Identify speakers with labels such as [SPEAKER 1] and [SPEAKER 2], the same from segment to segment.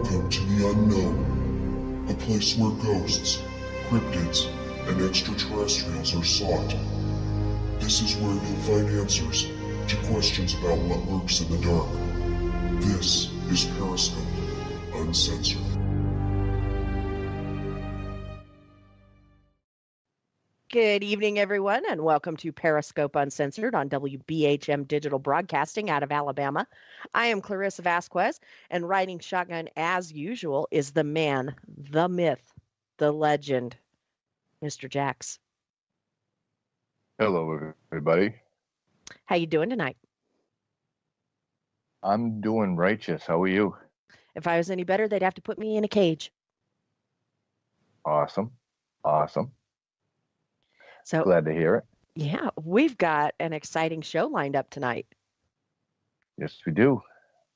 [SPEAKER 1] Welcome to the unknown, a place where ghosts, cryptids, and extraterrestrials are sought. This is where you'll find answers to questions about what lurks in the dark. This is Periscope Uncensored.
[SPEAKER 2] Good evening, everyone, and welcome to Periscope Uncensored on WBHM Digital Broadcasting out of Alabama. I am Clarissa Vasquez, and riding shotgun, as usual, is the man, the myth, the legend, Mr. Jax.
[SPEAKER 3] Hello, everybody.
[SPEAKER 2] How you doing tonight?
[SPEAKER 3] I'm doing righteous. How are you?
[SPEAKER 2] If I was any better, they'd have to put me in a cage.
[SPEAKER 3] Awesome.
[SPEAKER 2] So
[SPEAKER 3] Glad to hear it.
[SPEAKER 2] Yeah, we've got an exciting show lined up tonight.
[SPEAKER 3] Yes, we do.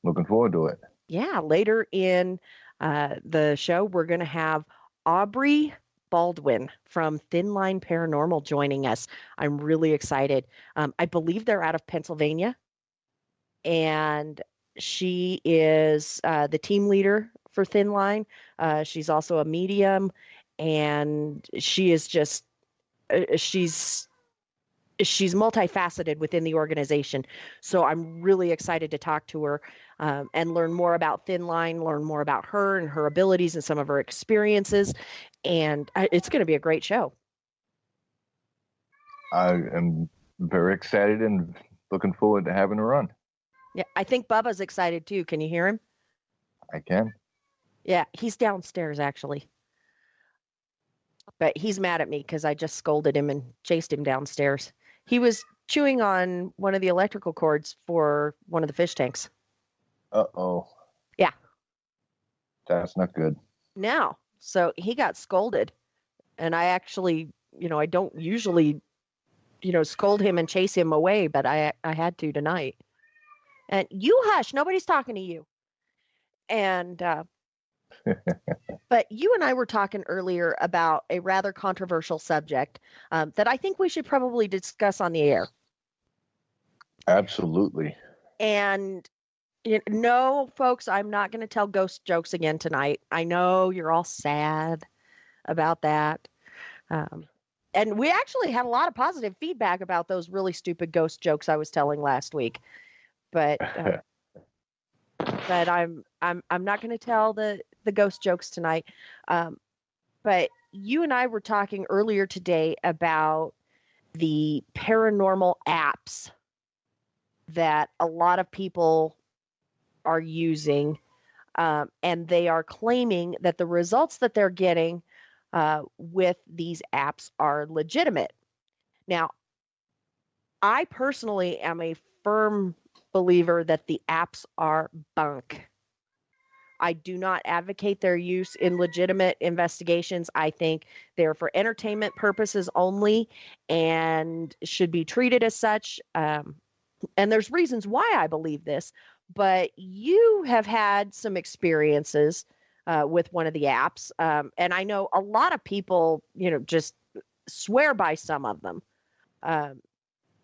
[SPEAKER 3] Looking forward to it.
[SPEAKER 2] Yeah, later in the show, we're going to have Aubrey Baldwin from Thin Line Paranormal joining us. I'm really excited. I believe they're out of Pennsylvania, and she is the team leader for Thin Line. She's also a medium, and she is just she's multifaceted within the organization. So I'm really excited to talk to her and learn more about Thin Line, learn more about her and her abilities and some of her experiences. And it's going to be a great show.
[SPEAKER 3] I am very excited and looking forward to having her on.
[SPEAKER 2] Yeah, I think Bubba's excited too. Can you hear him?
[SPEAKER 3] I can.
[SPEAKER 2] Yeah, he's downstairs actually. But he's mad at me because I just scolded him and chased him downstairs. He was chewing on one of the electrical cords for one of the fish tanks.
[SPEAKER 3] Uh-oh.
[SPEAKER 2] Yeah.
[SPEAKER 3] That's not good.
[SPEAKER 2] No. So he got scolded. And I actually, I don't usually, scold him and chase him away, but I had to tonight. And you hush, nobody's talking to you. And but you and I were talking earlier about a rather controversial subject that I think we should probably discuss on the air.
[SPEAKER 3] Absolutely.
[SPEAKER 2] And no, folks, I'm not going to tell ghost jokes again tonight. I know you're all sad about that. And we actually had a lot of positive feedback about those really stupid ghost jokes I was telling last week. But I'm not going to tell the ghost jokes tonight. But you and I were talking earlier today about the paranormal apps that a lot of people are using, and they are claiming that the results that they're getting with these apps are legitimate. Now, I personally am a firm believer that the apps are bunk. I do not advocate their use in legitimate investigations. I think they're for entertainment purposes only and should be treated as such. And there's reasons why I believe this, but you have had some experiences with one of the apps. And I know a lot of people, just swear by some of them.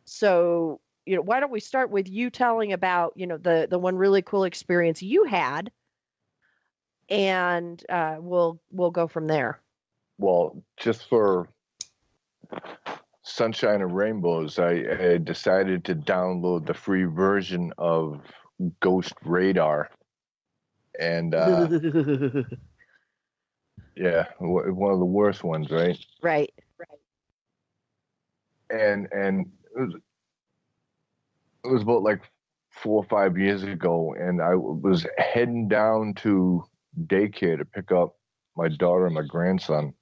[SPEAKER 2] So, why don't we start with you telling about, the one really cool experience you had, and we'll go from there.
[SPEAKER 3] Well, just for sunshine and rainbows, I decided to download the free version of Ghost Radar. And yeah, one of the worst ones, right?
[SPEAKER 2] Right.
[SPEAKER 3] And it was about like 4 or 5 years ago, and I was heading down to daycare to pick up my daughter and my grandson.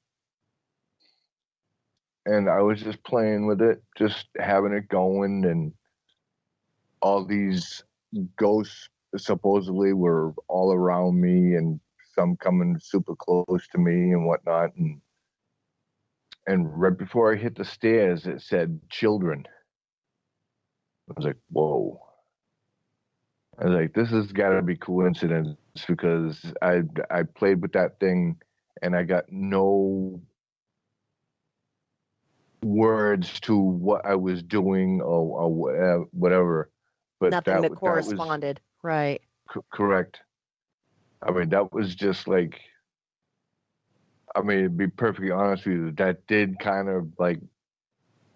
[SPEAKER 3] And I was just playing with it, just having it going, and all these ghosts supposedly were all around me, and some coming super close to me and whatnot. And right before I hit the stairs, it said children. I was like, whoa. I was like, this has got to be coincidence, because I played with that thing and I got no words to what I was doing or whatever. But
[SPEAKER 2] nothing that corresponded. Right.
[SPEAKER 3] Correct. I mean, that was just like, I mean, to be perfectly honest with you, that did kind of like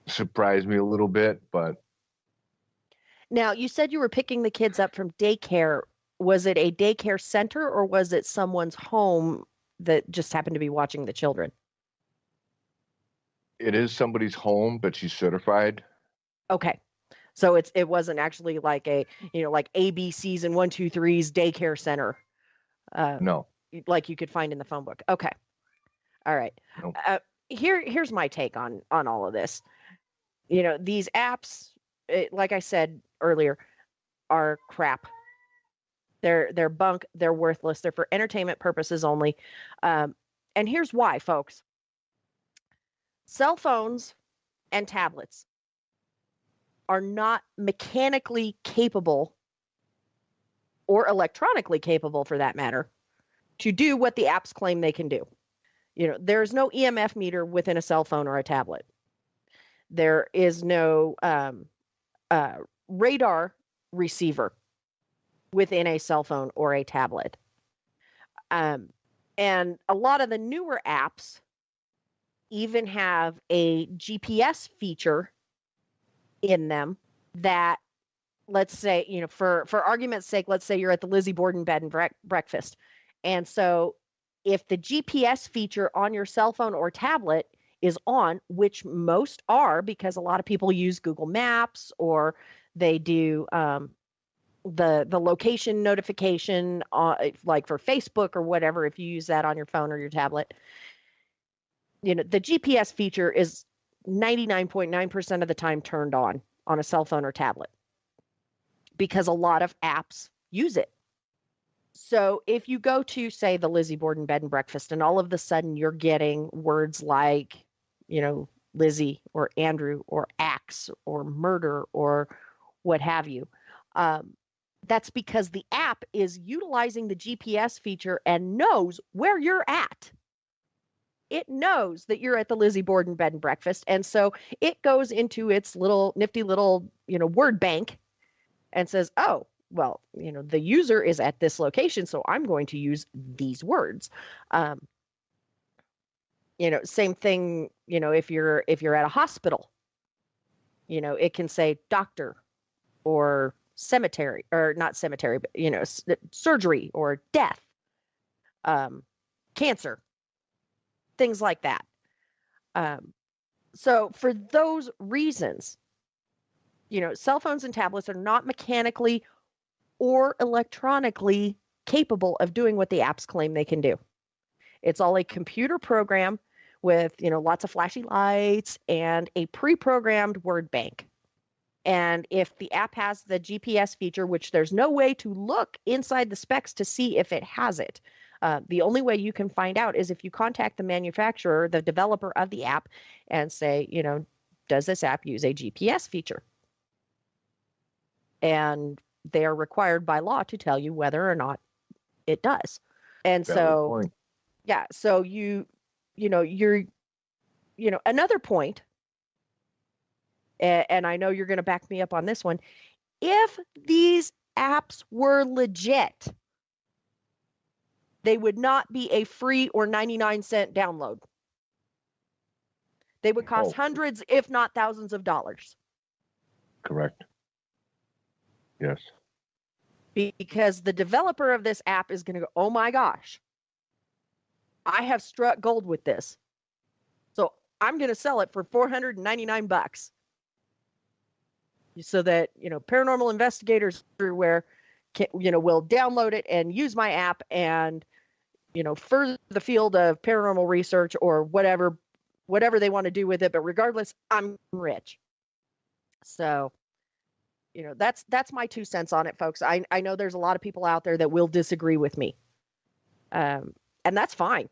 [SPEAKER 3] surprise me a little bit, but
[SPEAKER 2] Now, you said you were picking the kids up from daycare. Was it a daycare center or was it someone's home that just happened to be watching the children?
[SPEAKER 3] it is somebody's home, but she's certified.
[SPEAKER 2] Okay. So it wasn't actually like a, like ABC's and 123's daycare center,
[SPEAKER 3] No,
[SPEAKER 2] like you could find in the phone book. Okay. All right.
[SPEAKER 3] no.
[SPEAKER 2] Here's my take on all of this. These apps, like I said earlier, are crap. They're bunk. They're worthless. They're for entertainment purposes only. And here's why, folks. Cell phones and tablets are not mechanically capable or electronically capable, for that matter, to do what the apps claim they can do. There's no EMF meter within a cell phone or a tablet. There is no radar receiver within a cell phone or a tablet. And a lot of the newer apps even have a GPS feature in them that, let's say, for argument's sake, let's say you're at the Lizzie Borden bed and breakfast. And so if the GPS feature on your cell phone or tablet is on, which most are, because a lot of people use Google Maps or they do the location notification, like for Facebook or whatever, if you use that on your phone or your tablet, the GPS feature is 99.9% of the time turned on a cell phone or tablet because a lot of apps use it. So if you go to, say, the Lizzie Borden bed and breakfast, and all of a sudden you're getting words like, Lizzie or Andrew or axe or murder or what have you, that's because the app is utilizing the GPS feature and knows where you're at. It knows that you're at the Lizzie Borden bed and breakfast. And so it goes into its little nifty little, word bank and says, oh, well, the user is at this location, so I'm going to use these words. Same thing, if you're at a hospital, it can say doctor or cemetery, or not cemetery, but, surgery or death, cancer, things like that. So for those reasons, cell phones and tablets are not mechanically or electronically capable of doing what the apps claim they can do. It's all a computer program with, lots of flashy lights and a pre-programmed word bank. And if the app has the GPS feature, which there's no way to look inside the specs to see if it has it, the only way you can find out is if you contact the manufacturer, the developer of the app, and say, does this app use a GPS feature? And they are required by law to tell you whether or not it does. And so, yeah, so you're, another point, and I know you're going to back me up on this one. If these apps were legit, they would not be a free or 99-cent download. They would cost hundreds, if not thousands of dollars.
[SPEAKER 3] Correct. Yes.
[SPEAKER 2] Because the developer of this app is going to go, oh my gosh, I have struck gold with this. So I'm going to sell it for $499 so that, paranormal investigators everywhere will download it and use my app and, further the field of paranormal research or whatever they want to do with it. But regardless, I'm rich. So, that's my 2 cents on it, folks. I know there's a lot of people out there that will disagree with me. And that's fine.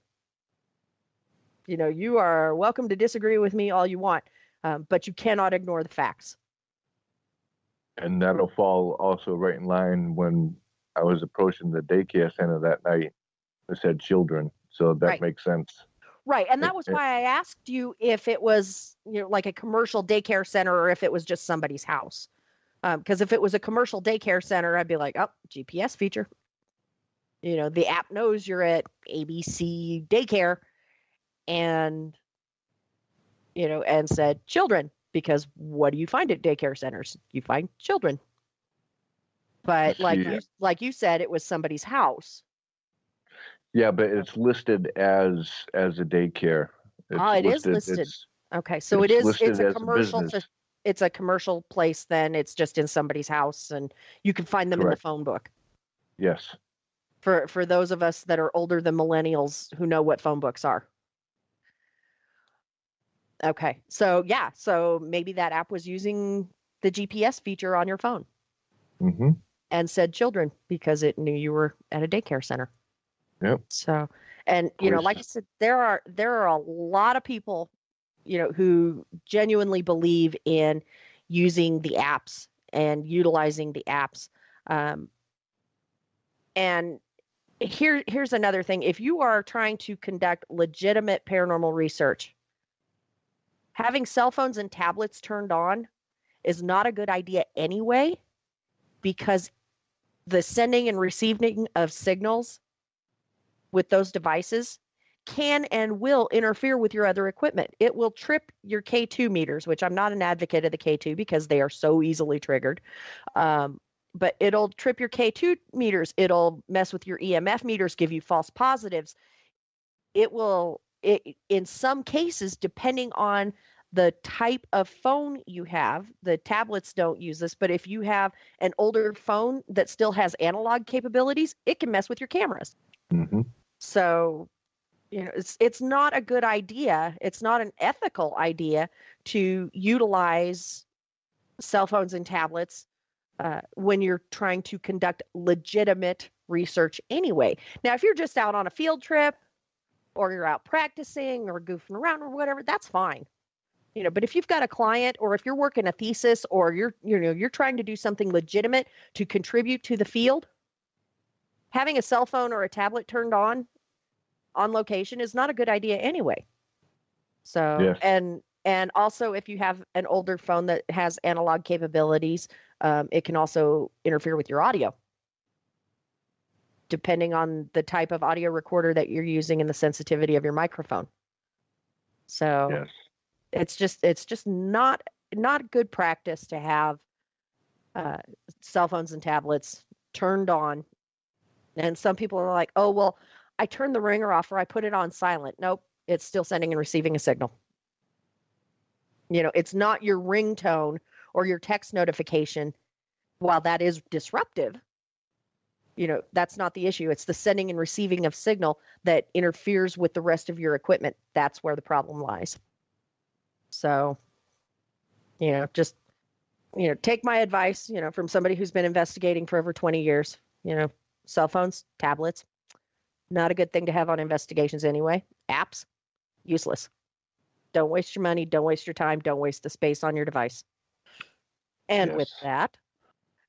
[SPEAKER 2] You are welcome to disagree with me all you want, but you cannot ignore the facts.
[SPEAKER 3] And that'll fall also right in line when I was approaching the daycare center that night. It said children, so that makes sense.
[SPEAKER 2] Right, and that was why I asked you if it was, like a commercial daycare center or if it was just somebody's house. Because if it was a commercial daycare center, I'd be like, oh, GPS feature. The app knows you're at ABC daycare and, and said children, because what do you find at daycare centers? You find children. But like you said, it was somebody's house.
[SPEAKER 3] Yeah, but it's listed as a daycare.
[SPEAKER 2] It is listed. Okay, so it's a commercial. It's a commercial place. Then it's just in somebody's house, and you can find them in the phone book.
[SPEAKER 3] Yes.
[SPEAKER 2] For those of us that are older than millennials who know what phone books are. Okay, so maybe that app was using the GPS feature on your phone.
[SPEAKER 3] Mm-hmm.
[SPEAKER 2] And said children because it knew you were at a daycare center.
[SPEAKER 3] Yep.
[SPEAKER 2] So, and like I said, there are a lot of people, who genuinely believe in using the apps and utilizing the apps. And here's another thing: if you are trying to conduct legitimate paranormal research, having cell phones and tablets turned on is not a good idea anyway, because the sending and receiving of signals with those devices can and will interfere with your other equipment. It will trip your K2 meters, which I'm not an advocate of the K2 because they are so easily triggered. But it'll trip your K2 meters. It'll mess with your EMF meters, give you false positives. In some cases, depending on the type of phone you have, the tablets don't use this, but if you have an older phone that still has analog capabilities, it can mess with your cameras.
[SPEAKER 3] Mm-hmm.
[SPEAKER 2] So, it's not a good idea. It's not an ethical idea to utilize cell phones and tablets when you're trying to conduct legitimate research anyway. Now, if you're just out on a field trip or you're out practicing or goofing around or whatever, that's fine. But if you've got a client or if you're working a thesis or you're trying to do something legitimate to contribute to the field, having a cell phone or a tablet turned on location is not a good idea anyway. So, yes. And also if you have an older phone that has analog capabilities, it can also interfere with your audio, depending on the type of audio recorder that you're using and the sensitivity of your microphone. So, yes. It's just not good practice to have cell phones and tablets turned on. And some people are like, oh, well, I turned the ringer off or I put it on silent. Nope, it's still sending and receiving a signal. It's not your ringtone or your text notification. While that is disruptive, that's not the issue. It's the sending and receiving of signal that interferes with the rest of your equipment. That's where the problem lies. So, just, take my advice, from somebody who's been investigating for over 20 years, cell phones, tablets, not a good thing to have on investigations anyway. Apps, useless. Don't waste your money. Don't waste your time. Don't waste the space on your device. And yes. With that,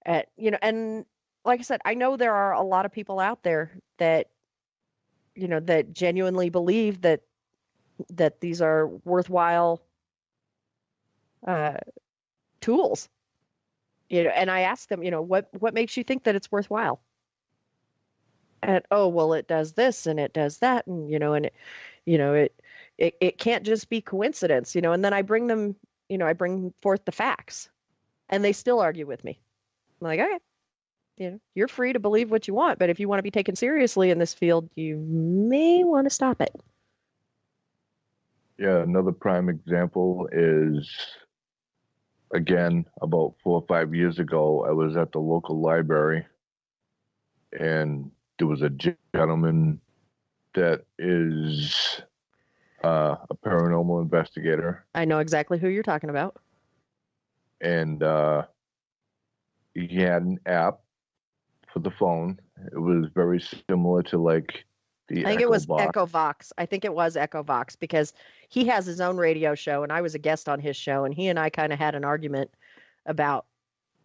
[SPEAKER 2] and like I said, I know there are a lot of people out there that, that genuinely believe that these are worthwhile tools, and I ask them, what makes you think that it's worthwhile? And, oh, well, it does this and it does that. And, it can't just be coincidence, and then I bring them, I bring forth the facts and they still argue with me. I'm like, okay, you're free to believe what you want, but if you want to be taken seriously in this field, you may want to stop it.
[SPEAKER 3] Yeah. Another prime example is, again, about 4 or 5 years ago, I was at the local library and there was a gentleman that is a paranormal investigator.
[SPEAKER 2] I know exactly who you're talking about.
[SPEAKER 3] And he had an app for the phone. It was very similar to like the
[SPEAKER 2] I think it was EchoVox. I think it was EchoVox because he has his own radio show and I was a guest on his show and he and I kind of had an argument about,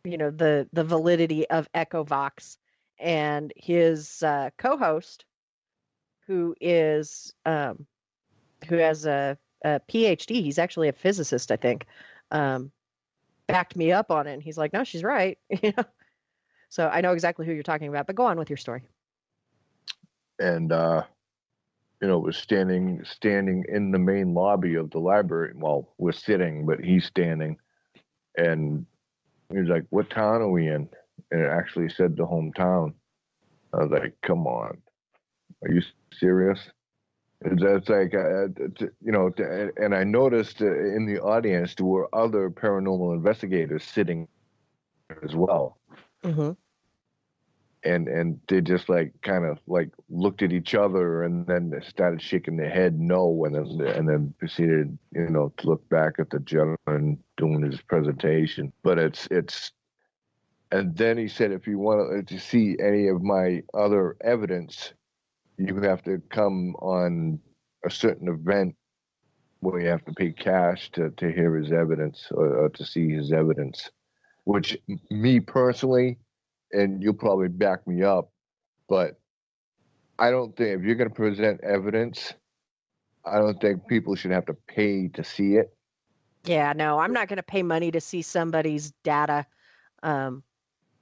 [SPEAKER 2] the validity of EchoVox. And his co-host, who has a PhD, he's actually a physicist, I think, backed me up on it. And he's like, no, she's right. So I know exactly who you're talking about, but go on with your story.
[SPEAKER 3] and was standing in the main lobby of the library. Well, we're sitting, but he's standing, and he was like, "What town are we in?" And it actually said the hometown. I was like, "Come on, are you serious?" It's like, and I noticed in the audience there were other paranormal investigators sitting as well.
[SPEAKER 2] Mm-hmm.
[SPEAKER 3] And they just kind of looked at each other and then started shaking their head no, and then proceeded to look back at the gentleman doing his presentation. But it's and then he said, if you want to see any of my other evidence, you have to come on a certain event where you have to pay cash to hear his evidence or to see his evidence, which me personally, and you'll probably back me up, but I don't think if you're going to present evidence, I don't think people should have to pay to see it.
[SPEAKER 2] Yeah, no, I'm not going to pay money to see somebody's data.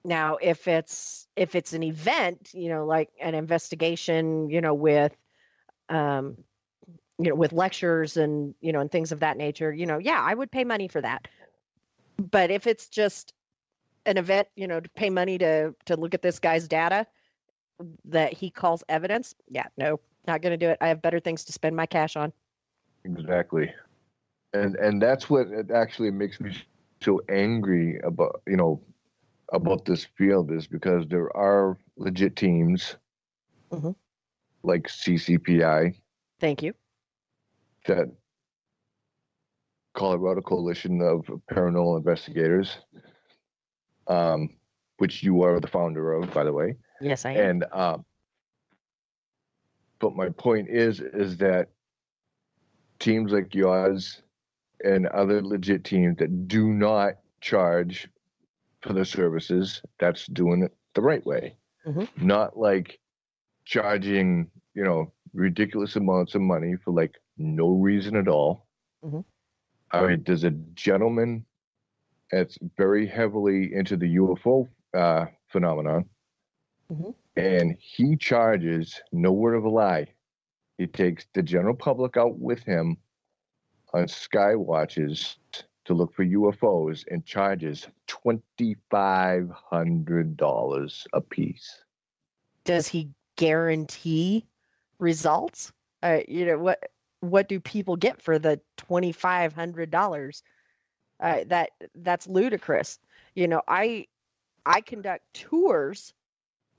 [SPEAKER 2] Now, if it's an event, like an investigation, with, with lectures and and things of that nature, yeah, I would pay money for that. But if it's just an event, to pay money to look at this guy's data that he calls evidence, yeah, no, not going to do it. I have better things to spend my cash on.
[SPEAKER 3] Exactly. And that's what it actually makes me so angry about, about this field, is because there are legit teams like CCPI.
[SPEAKER 2] Thank you.
[SPEAKER 3] That Colorado Coalition of Paranormal Investigators, which you are the founder of, by the way.
[SPEAKER 2] Yes, I am.
[SPEAKER 3] And but my point is that teams like yours and other legit teams that do not charge for their services, that's doing it the right way. Not charging, ridiculous amounts of money for no reason at all. I mean, there's a gentleman that's very heavily into the UFO phenomenon, and he charges, no word of a lie, he takes the general public out with him on sky watches to look for UFOs and charges $2,500 a piece.
[SPEAKER 2] Does he guarantee results? What do people get for the $2,500? That's ludicrous. I conduct tours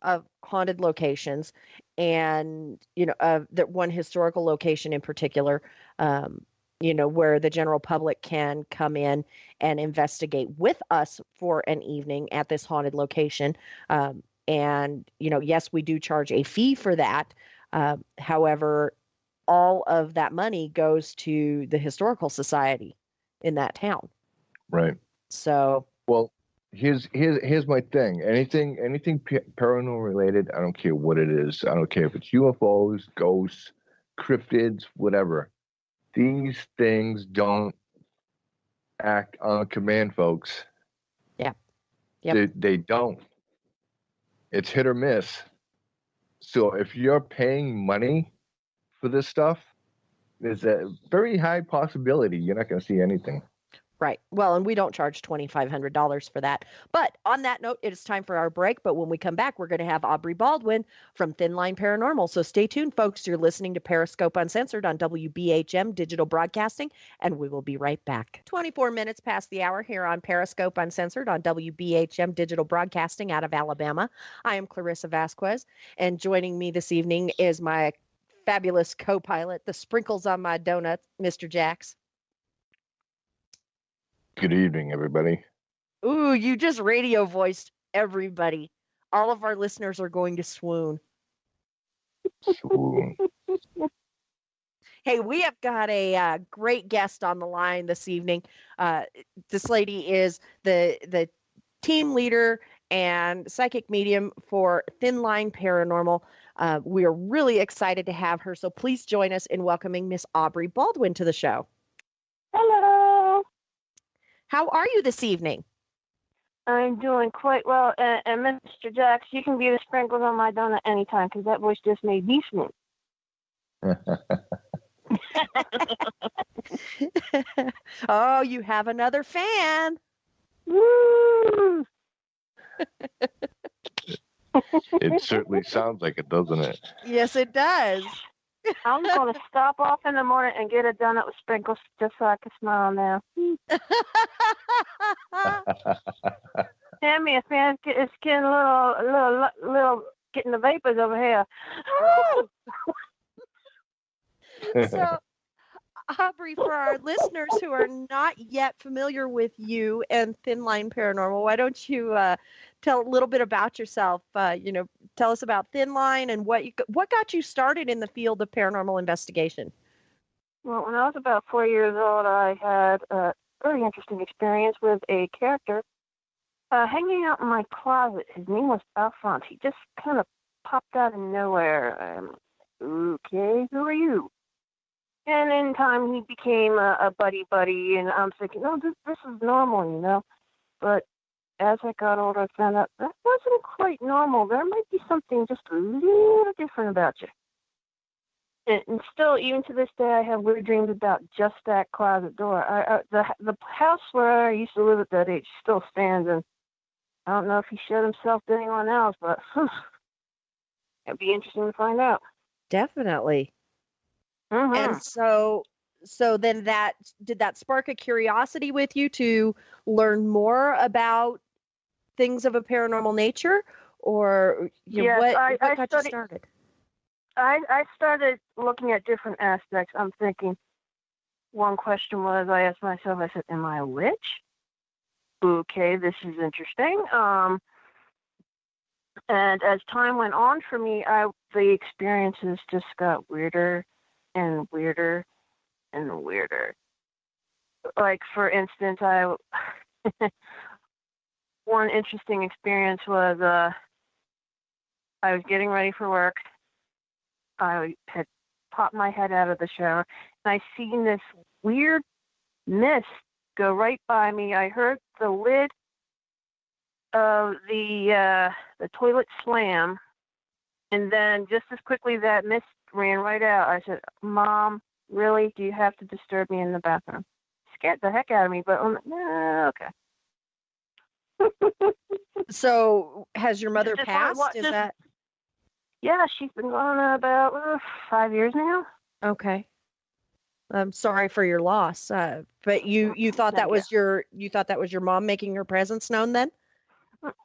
[SPEAKER 2] of haunted locations, and of that one historical location in particular, where the general public can come in and investigate with us for an evening at this haunted location. And yes, we do charge a fee for that. However, all of that money goes to the historical society in that town.
[SPEAKER 3] Right.
[SPEAKER 2] So,
[SPEAKER 3] well, here's my thing. Anything paranormal related, I don't care what it is. I don't care if it's UFOs, ghosts, cryptids, whatever. These things don't act on command, folks.
[SPEAKER 2] Yeah. Yep.
[SPEAKER 3] They don't. It's hit or miss. So if you're paying money for this stuff, there's a very high possibility you're not going to see anything.
[SPEAKER 2] Right. Well, and we don't charge $2,500 for that. But on that note, it is time for our break. But when we come back, we're going to have Aubrey Baldwin from Thin Line Paranormal. So stay tuned, folks. You're listening to Periscope Uncensored on WBHM Digital Broadcasting, and we will be right back. 24 minutes past the hour here on Periscope Uncensored on WBHM Digital Broadcasting out of Alabama. I am Clarissa Vasquez, and joining me this evening is my fabulous co-pilot, the sprinkles on my donuts, Mr. Jax.
[SPEAKER 3] Good evening, everybody.
[SPEAKER 2] Ooh, you just radio voiced everybody. All of our listeners are going to swoon.
[SPEAKER 3] Swoon.
[SPEAKER 2] Hey, we have got a great guest on the line this evening. This lady is the team leader and psychic medium for Thin Line Paranormal. We are really excited to have her, so please join us in welcoming Miss Aubrey Baldwin to the show.
[SPEAKER 4] Hello.
[SPEAKER 2] How are you this evening?
[SPEAKER 4] I'm doing quite well. And Mr. Jax, you can be the sprinkles on my donut anytime, because that voice just made me sneeze.
[SPEAKER 2] Oh, you have another fan.
[SPEAKER 4] Woo!
[SPEAKER 3] It certainly sounds like it, doesn't it?
[SPEAKER 2] Yes, it does.
[SPEAKER 4] I'm going to stop off in the morning and get a donut with sprinkles just so I can smile now. Hand me a fan. It's getting a little, getting the vapors over here.
[SPEAKER 2] So, Aubrey, for our listeners who are not yet familiar with you and Thin Line Paranormal, why don't you tell a little bit about yourself? Tell us about Thin Line and what got you started in the field of paranormal investigation.
[SPEAKER 4] Well, when I was about 4 years old, I had a very interesting experience with a character hanging out in my closet. His name was Alphonse. He just kind of popped out of nowhere. Okay, who are you? And in time, he became a buddy, and I'm thinking, no, this is normal, you know. But as I got older, I found out that wasn't quite normal. There might be something just a little different about you. And still, even to this day, I have weird dreams about just that closet door. The house where I used to live at that age still stands, and I don't know if he showed himself to anyone else, but it'd be interesting to find out.
[SPEAKER 2] Definitely.
[SPEAKER 4] Mm-hmm.
[SPEAKER 2] And so then did that spark a curiosity with you to learn more about things of a paranormal nature, or
[SPEAKER 4] Yes,
[SPEAKER 2] what got you started?
[SPEAKER 4] I started looking at different aspects. I'm thinking, one question was, I asked myself, I said, am I a witch? Okay, this is interesting. And as time went on for me, the experiences just got weirder and weirder and weirder. Like, for instance, one interesting experience was I was getting ready for work. I had popped my head out of the shower, and I seen this weird mist go right by me. I heard the lid of the toilet slam, and then just as quickly that mist ran right out. I said, Mom, really? Do you have to disturb me in the bathroom? Scared the heck out of me, but okay.
[SPEAKER 2] So has your mother passed?
[SPEAKER 4] Yeah, she's been gone about 5 years now.
[SPEAKER 2] Okay. I'm sorry for your loss. But you thought that was your mom making her presence known then?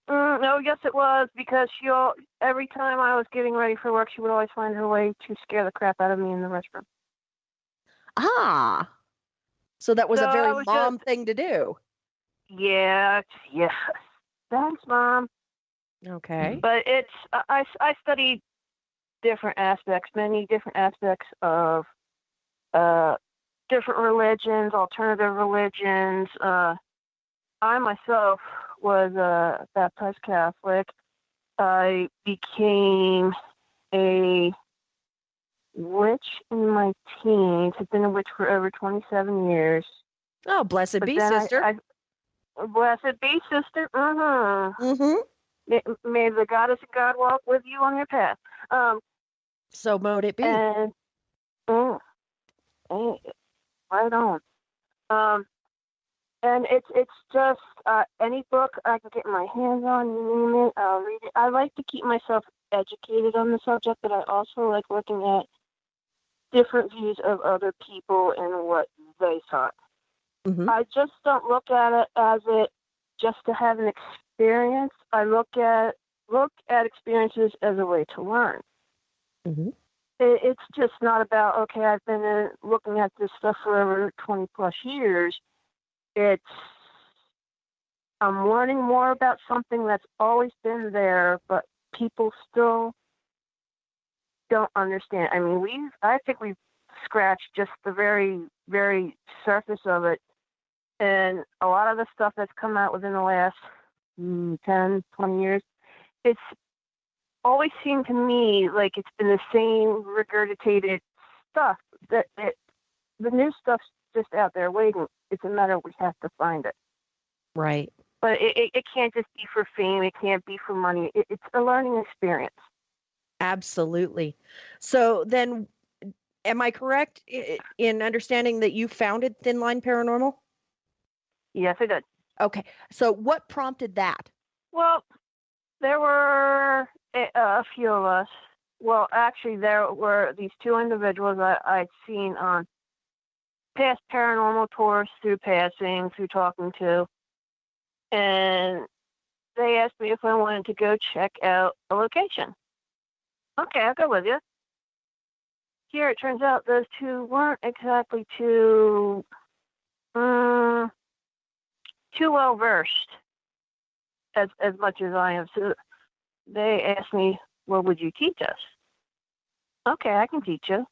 [SPEAKER 4] No, yes it was, because every time I was getting ready for work, she would always find her way to scare the crap out of me in the restroom.
[SPEAKER 2] Ah. So that was a very mom thing to do.
[SPEAKER 4] Yeah. Thanks, Mom.
[SPEAKER 2] Okay.
[SPEAKER 4] But I studied many different aspects of different religions, alternative religions. I myself was a baptized Catholic. I became a witch in my teens. I've been a witch for over 27 years.
[SPEAKER 2] Oh, blessed be, sister.
[SPEAKER 4] Blessed be, sister. May the goddess of God walk with you on your path.
[SPEAKER 2] So mote it be.
[SPEAKER 4] And right on. And it's just any book I can get my hands on, you name it, I'll read it. I like to keep myself educated on the subject, but I also like looking at different views of other people and what they thought. Mm-hmm. I just don't look at it as just to have an experience. I look at experiences as a way to learn. Mm-hmm. It's just not about, okay, I've been looking at this stuff for over 20 plus years. I'm learning more about something that's always been there, but people still don't understand. I mean, I think we've scratched just the very, very surface of it. And a lot of the stuff that's come out within the last 10, 20 years, it's always seemed to me like it's been the same regurgitated stuff. The new stuff's just out there waiting. It's a matter we have to find it.
[SPEAKER 2] Right.
[SPEAKER 4] But it can't just be for fame. It can't be for money. It's a learning experience.
[SPEAKER 2] Absolutely. So then, am I correct in understanding that you founded Thin Line Paranormal?
[SPEAKER 4] Yes, I did.
[SPEAKER 2] Okay. So what prompted that?
[SPEAKER 4] Well, there were a few of us. Well, actually, there were these two individuals I'd seen on past paranormal tours through passing, through talking to. And they asked me if I wanted to go check out a location. Okay, I'll go with you. Here, it turns out those two weren't exactly too well versed as much as I am. So they asked me, "Well, would you teach us?" Okay, I can teach you.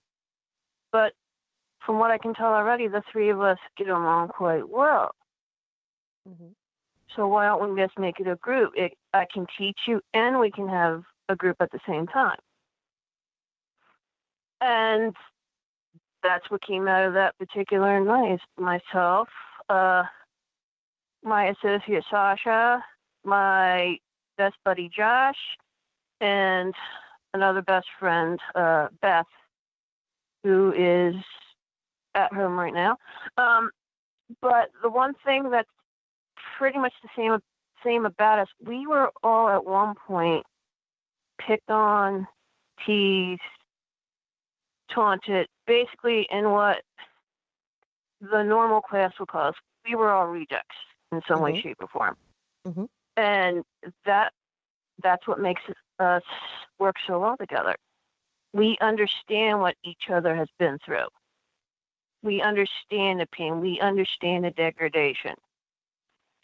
[SPEAKER 4] But from what I can tell already, the three of us get along quite well.
[SPEAKER 2] Mm-hmm.
[SPEAKER 4] So why don't we just make it a group? I can teach you, and we can have a group at the same time. And that's what came out of that particular night. Myself, my associate Sasha, my best buddy Josh, and another best friend, Beth, who is at home right now. But the one thing that's pretty much the same about us, we were all at one point picked on, teased, taunted, basically in what the normal class would call us. We were all rejects in some way, shape, or form.
[SPEAKER 2] Mm-hmm.
[SPEAKER 4] And that's what makes us work so well together. We understand what each other has been through. We understand the pain. We understand the degradation.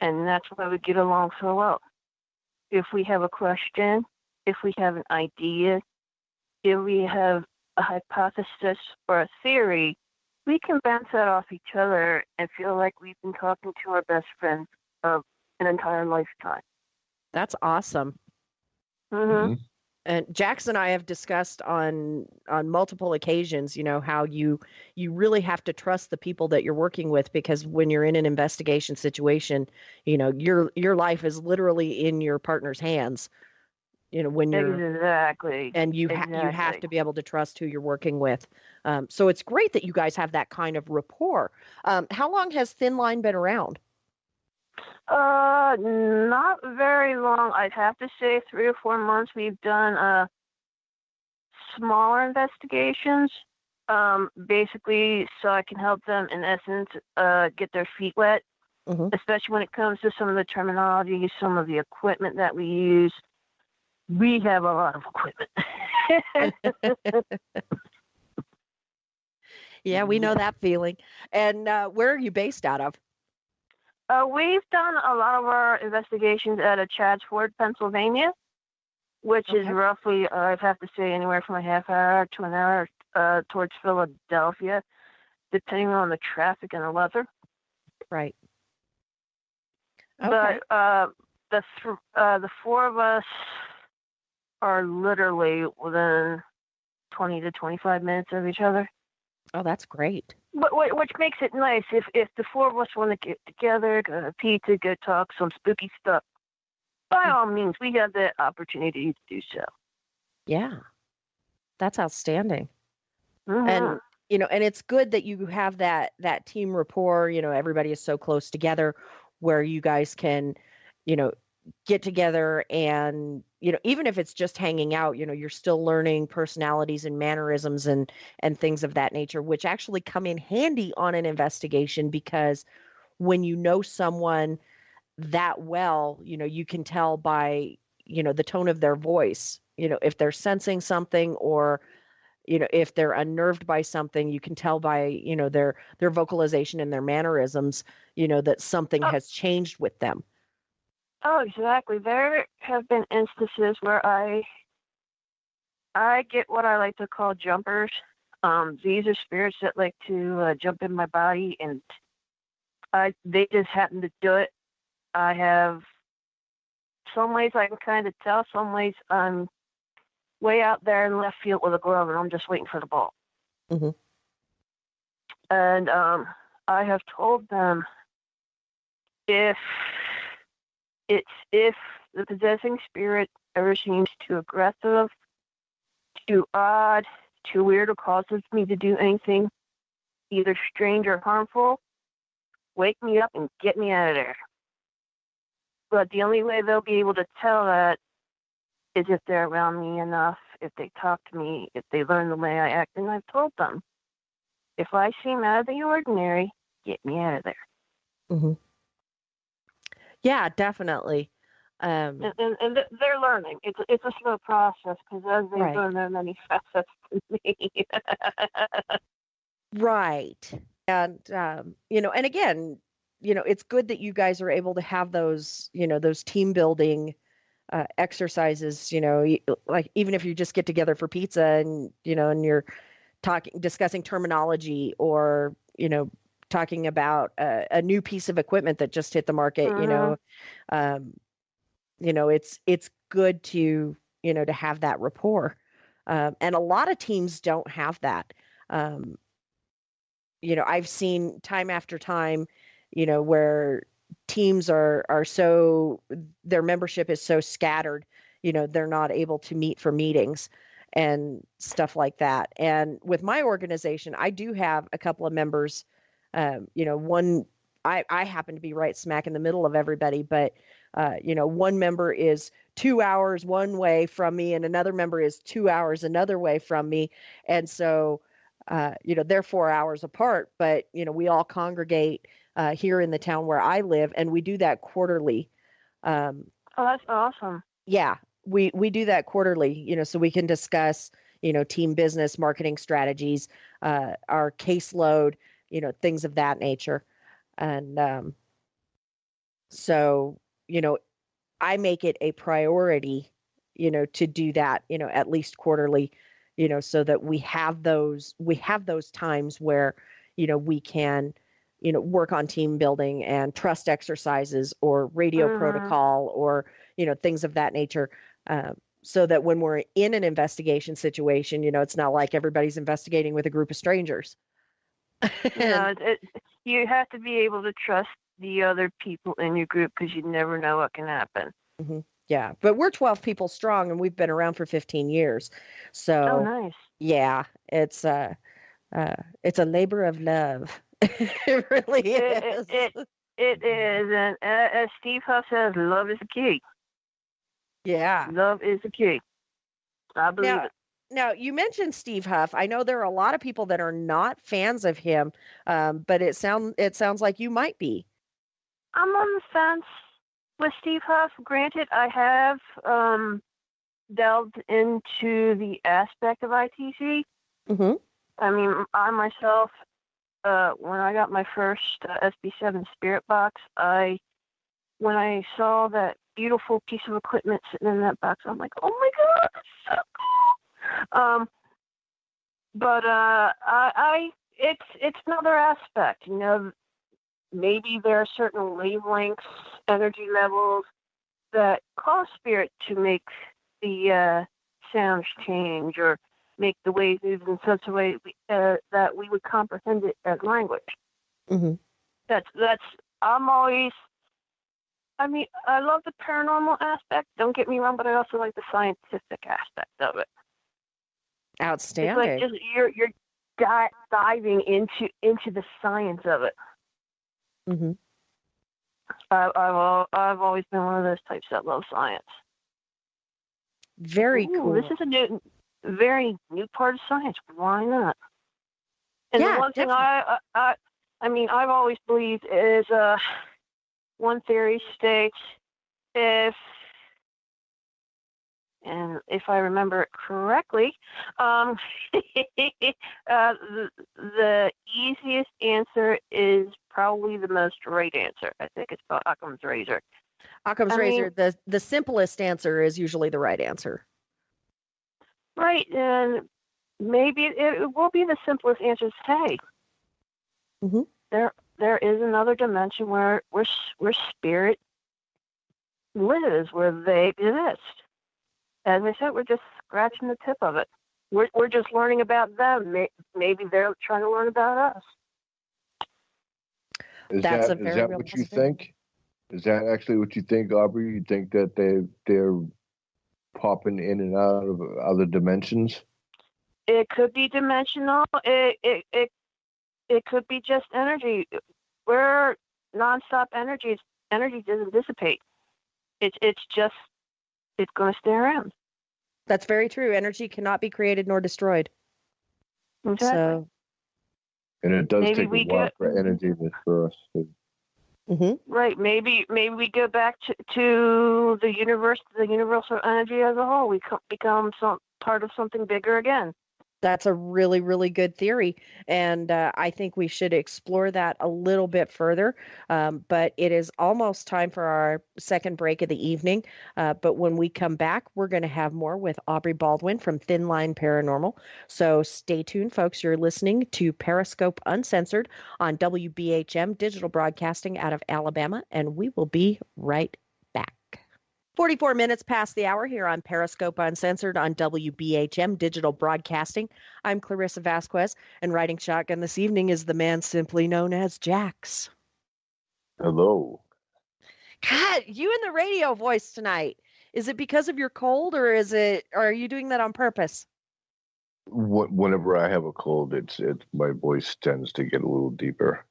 [SPEAKER 4] And that's why we get along so well. If we have a question, if we have an idea, if we have a hypothesis or a theory, we can bounce that off each other and feel like we've been talking to our best friends of an entire lifetime.
[SPEAKER 2] That's awesome.
[SPEAKER 4] Mm-hmm.
[SPEAKER 2] And Jax and I have discussed on multiple occasions, how you really have to trust the people that you're working with, because when you're in an investigation situation, your life is literally in your partner's hands. When you're
[SPEAKER 4] exactly,
[SPEAKER 2] and you have to be able to trust who you're working with. So it's great that you guys have that kind of rapport. How long has Thin Line been around?
[SPEAKER 4] Not very long. I'd have to say 3 or 4 months. We've done smaller investigations, basically so I can help them, in essence, get their feet wet, especially when it comes to some of the terminology, some of the equipment that we use. We have a lot of equipment.
[SPEAKER 2] Yeah, we know that feeling. And where are you based out of?
[SPEAKER 4] We've done a lot of our investigations out of Chadsford, Pennsylvania, which is roughly, I'd have to say, anywhere from a half hour to an hour towards Philadelphia, depending on the traffic and the weather.
[SPEAKER 2] Right. Okay.
[SPEAKER 4] But the 4 of us are literally within 20 to 25 minutes of each other.
[SPEAKER 2] Oh, that's great.
[SPEAKER 4] Which makes it nice. If the 4 of us want to get together, go to pizza, go talk some spooky stuff, by all means, we have the opportunity to do so.
[SPEAKER 2] Yeah, that's outstanding.
[SPEAKER 4] Mm-hmm.
[SPEAKER 2] And and it's good that you have that team rapport. Everybody is so close together, where you guys can, get together and even if it's just hanging out, you're still learning personalities and mannerisms and things of that nature, which actually come in handy on an investigation, because when you know someone that well, you can tell by the tone of their voice, if they're sensing something, or if they're unnerved by something, you can tell by their vocalization and their mannerisms, that something has changed with them.
[SPEAKER 4] Oh, exactly. There have been instances where I get what I like to call jumpers. These are spirits that like to jump in my body, and they just happen to do it. I have some ways I can kind of tell, some ways I'm way out there in left field with a glove, and I'm just waiting for the ball.
[SPEAKER 2] Mm-hmm.
[SPEAKER 4] And I have told them, if it's if the possessing spirit ever seems too aggressive, too odd, too weird, or causes me to do anything either strange or harmful, wake me up and get me out of there. But the only way they'll be able to tell that is if they're around me enough, if they talk to me, if they learn the way I act, and I've told them. If I seem out of the ordinary, get me out of there.
[SPEAKER 2] Mm-hmm. Yeah, definitely.
[SPEAKER 4] And they're learning. It's a slow process because as they learn, there are many facets to me.
[SPEAKER 2] Right. And, and again, it's good that you guys are able to have those, those team building exercises, like even if you just get together for pizza and, and you're discussing terminology or, talking about a new piece of equipment that just hit the market, it's good to, to have that rapport. And a lot of teams don't have that. I've seen time after time, where teams are so, their membership is so scattered, they're not able to meet for meetings and stuff like that. And with my organization, I do have a couple of members, one, I happen to be right smack in the middle of everybody, but, one member is 2 hours one way from me and another member is 2 hours another way from me. And so, they're 4 hours apart, but, we all congregate here in the town where I live, and we do that quarterly.
[SPEAKER 4] Oh, that's awesome.
[SPEAKER 2] Yeah, we do that quarterly, so we can discuss, team business, marketing strategies, our caseload, things of that nature. And so, I make it a priority, to do that, at least quarterly, so that we have those times where, we can, work on team building and trust exercises or radio protocol or, things of that nature. So that when we're in an investigation situation, it's not like everybody's investigating with a group of strangers.
[SPEAKER 4] No, you have to be able to trust the other people in your group because you never know what can happen.
[SPEAKER 2] Mm-hmm. Yeah, but we're 12 people strong and we've been around for 15 years. So,
[SPEAKER 4] oh, nice.
[SPEAKER 2] Yeah, it's a labor of love. It really is.
[SPEAKER 4] It is, and as Steve Huff says, love is the key.
[SPEAKER 2] Yeah,
[SPEAKER 4] love is the key. I believe it.
[SPEAKER 2] Now, you mentioned Steve Huff. I know there are a lot of people that are not fans of him, but it sounds like you might be.
[SPEAKER 4] I'm on the fence with Steve Huff. Granted, I have delved into the aspect of ITC.
[SPEAKER 2] Mm-hmm.
[SPEAKER 4] I mean, I myself, when I got my first SB7 Spirit Box, when I saw that beautiful piece of equipment sitting in that box, I'm like, oh my God, that's so cool. But it's another aspect, maybe there are certain wavelengths, energy levels that cause spirit to make the sounds change or make the waves move in such a way that we would comprehend it as language.
[SPEAKER 2] Mm-hmm.
[SPEAKER 4] I love the paranormal aspect, don't get me wrong, but I also like the scientific aspect of it.
[SPEAKER 2] Outstanding.
[SPEAKER 4] It's like just you're diving into the science of it.
[SPEAKER 2] Mm-hmm.
[SPEAKER 4] I've always been one of those types that love science.
[SPEAKER 2] Very cool.
[SPEAKER 4] This is a very new part of science. Why not? And
[SPEAKER 2] yeah,
[SPEAKER 4] the one
[SPEAKER 2] definitely.
[SPEAKER 4] thing I've always believed is one theory states if I remember it correctly, the easiest answer is probably the most right answer. I think it's called Occam's razor.
[SPEAKER 2] Occam's razor. The simplest answer is usually the right answer.
[SPEAKER 4] Right, and maybe it will be the simplest answer. Hey,
[SPEAKER 2] mm-hmm.
[SPEAKER 4] there is another dimension where spirit lives, where they exist. As I said, we're just scratching the tip of it. We're just learning about them. Maybe they're trying to learn about us.
[SPEAKER 3] Is that what you think? Is that actually what you think, Aubrey? You think that they're popping in and out of other dimensions?
[SPEAKER 4] It could be dimensional. It could be just energy. We're nonstop energy. Energy doesn't dissipate. It's going to stay around.
[SPEAKER 2] That's very true. Energy cannot be created nor destroyed.
[SPEAKER 4] Exactly.
[SPEAKER 2] So,
[SPEAKER 3] And it does take a while for energy to disperse.
[SPEAKER 4] Right. Maybe we go back to the universe, the universal energy as a whole. We become part of something bigger again.
[SPEAKER 2] That's a really, really good theory. And I think we should explore that a little bit further. But it is almost time for our second break of the evening. But when we come back, we're going to have more with Aubrey Baldwin from Thin Line Paranormal. So stay tuned, folks. You're listening to Periscope Uncensored on WBHM Digital Broadcasting out of Alabama. And we will be right back. 44 minutes past the hour here on Periscope Uncensored on WBHM Digital Broadcasting. I'm Clarissa Vasquez, and riding shotgun this evening is the man simply known as Jax.
[SPEAKER 3] Hello.
[SPEAKER 2] God, you and the radio voice tonight. Is it because of your cold, or are you doing that on purpose?
[SPEAKER 3] Whenever I have a cold, it's my voice tends to get a little deeper.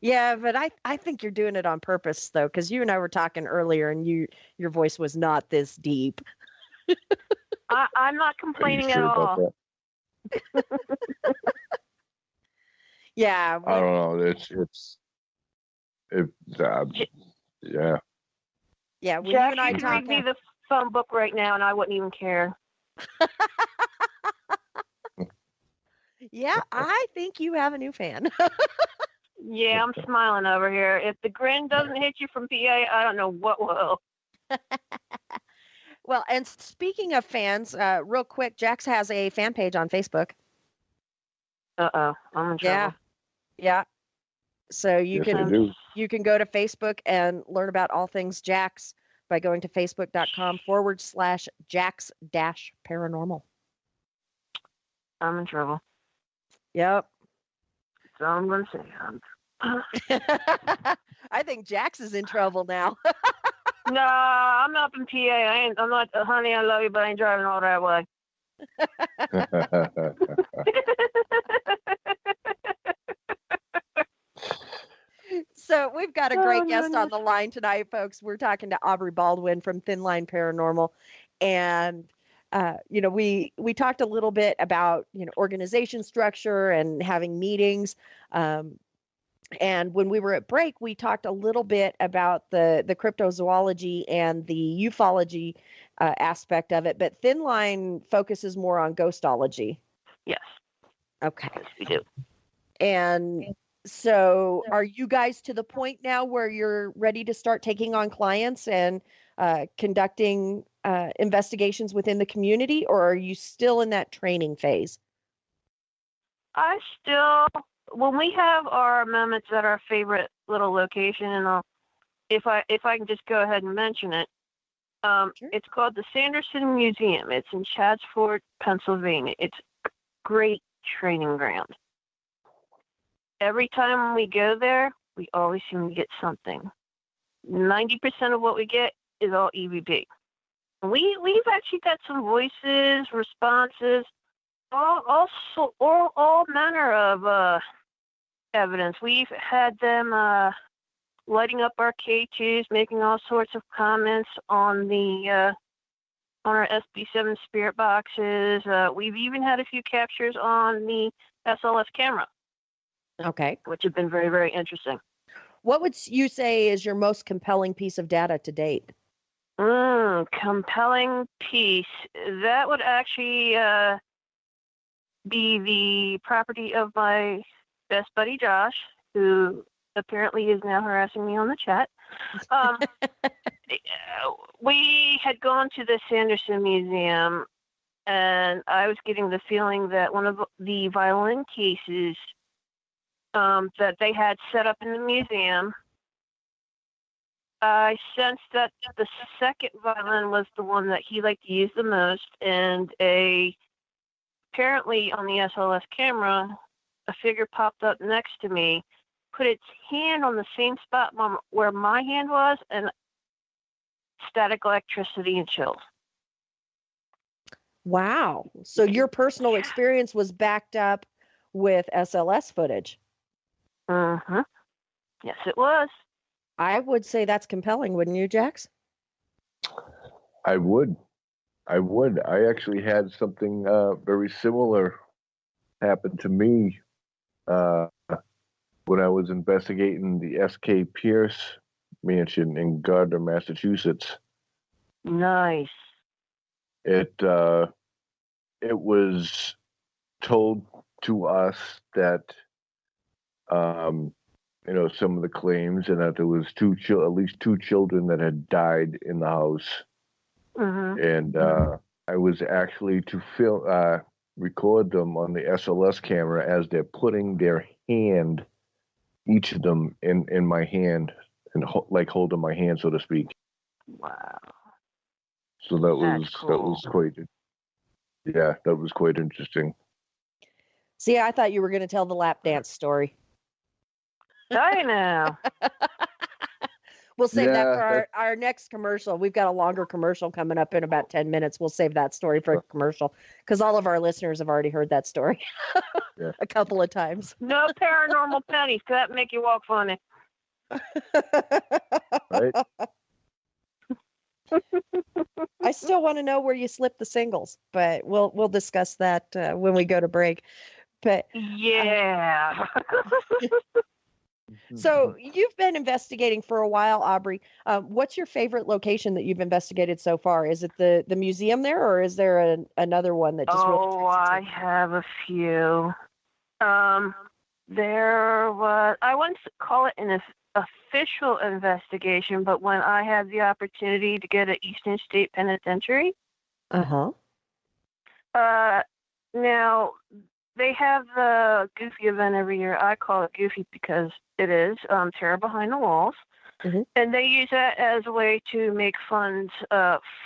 [SPEAKER 2] Yeah, but I think you're doing it on purpose, though, because you and I were talking earlier, and your voice was not this deep.
[SPEAKER 4] I'm not complaining at all.
[SPEAKER 2] Yeah.
[SPEAKER 3] I don't know. Yeah.
[SPEAKER 2] Yeah. When
[SPEAKER 4] Jack,
[SPEAKER 2] you and I
[SPEAKER 4] you can read me the phone book right now, and I wouldn't even care.
[SPEAKER 2] Yeah, I think you have a new fan.
[SPEAKER 4] Yeah, I'm smiling over here. If the grin doesn't hit you from PA, I don't know what will.
[SPEAKER 2] Well, and speaking of fans, real quick, Jax has a fan page on Facebook.
[SPEAKER 4] Uh-oh, I'm in trouble.
[SPEAKER 2] Yeah. So you
[SPEAKER 3] Yes,
[SPEAKER 2] can go to Facebook and learn about all things Jax by going to facebook.com/Jax-paranormal.
[SPEAKER 4] I'm in trouble.
[SPEAKER 2] Yep.
[SPEAKER 4] So I'm going to say
[SPEAKER 2] I think Jax is in trouble now.
[SPEAKER 4] No, I'm up in PA. I'm not, honey, I love you, but I ain't driving all that way.
[SPEAKER 2] So we've got a great guest on the line tonight, folks. We're talking to Aubrey Baldwin from Thin Line Paranormal. And, we talked a little bit about, organization structure and having meetings. And when we were at break, we talked a little bit about the cryptozoology and the ufology aspect of it. But Thin Line focuses more on ghostology.
[SPEAKER 4] Yes.
[SPEAKER 2] Okay.
[SPEAKER 4] Yes, we do.
[SPEAKER 2] And so are you guys to the point now where you're ready to start taking on clients and conducting investigations within the community, or are you still in that training phase?
[SPEAKER 4] When we have our moments at our favorite little location, and if I can just go ahead and mention it, sure. It's called the Sanderson Museum. It's in Chatsford, Pennsylvania. It's a great training ground. Every time we go there, we always seem to get something. 90% of what we get is all EVP. We've actually got some voices, responses, all manner of evidence. We've had them lighting up our K2s, making all sorts of comments on our SB7 spirit boxes. We've even had a few captures on the SLS camera.
[SPEAKER 2] Okay.
[SPEAKER 4] Which have been very, very interesting.
[SPEAKER 2] What would you say is your most compelling piece of data to date?
[SPEAKER 4] Compelling piece. That would actually be the property of my best buddy Josh, who apparently is now harassing me on the chat. We had gone to the Sanderson Museum, and I was getting the feeling that one of the violin cases that they had set up in the museum, I sensed that the second violin was the one that he liked to use the most, and apparently on the SLS camera, a figure popped up next to me, put its hand on the same spot where my hand was, and static electricity and chills.
[SPEAKER 2] Wow. So your personal experience was backed up with SLS footage.
[SPEAKER 4] Mm-hmm. Yes, it was.
[SPEAKER 2] I would say that's compelling, wouldn't you, Jax?
[SPEAKER 3] I would. I actually had something very similar happen to me when I was investigating the S.K. Pierce mansion in Gardner, Massachusetts.
[SPEAKER 4] Nice.
[SPEAKER 3] It was told to us that some of the claims, and that there was at least two children that had died in the house.
[SPEAKER 4] Mm-hmm.
[SPEAKER 3] And I was actually to record them on the SLS camera as they're putting their hand, each of them, in my hand, and holding my hand, so to speak.
[SPEAKER 4] Wow.
[SPEAKER 3] So that was quite interesting.
[SPEAKER 2] See, I thought you were going to tell the lap dance story.
[SPEAKER 4] I know.
[SPEAKER 2] We'll save that for our next commercial. We've got a longer commercial coming up in about 10 minutes. We'll save that story for a commercial because all of our listeners have already heard that story a couple of times.
[SPEAKER 4] No paranormal pennies. That make you walk funny.
[SPEAKER 3] Right?
[SPEAKER 2] I still want to know where you slipped the singles, but we'll discuss that when we go to break. But
[SPEAKER 4] yeah.
[SPEAKER 2] So you've been investigating for a while, Aubrey. What's your favorite location that you've investigated so far? Is it the museum there, or is there another one that just really?
[SPEAKER 4] Oh, I have a few. There was, I wouldn't call it an official investigation, but when I had the opportunity to get an Eastern State Penitentiary. Now, they have the Goofy event every year. I call it Goofy because it is Terror Behind the Walls.
[SPEAKER 2] Mm-hmm.
[SPEAKER 4] And they use that as a way to make funds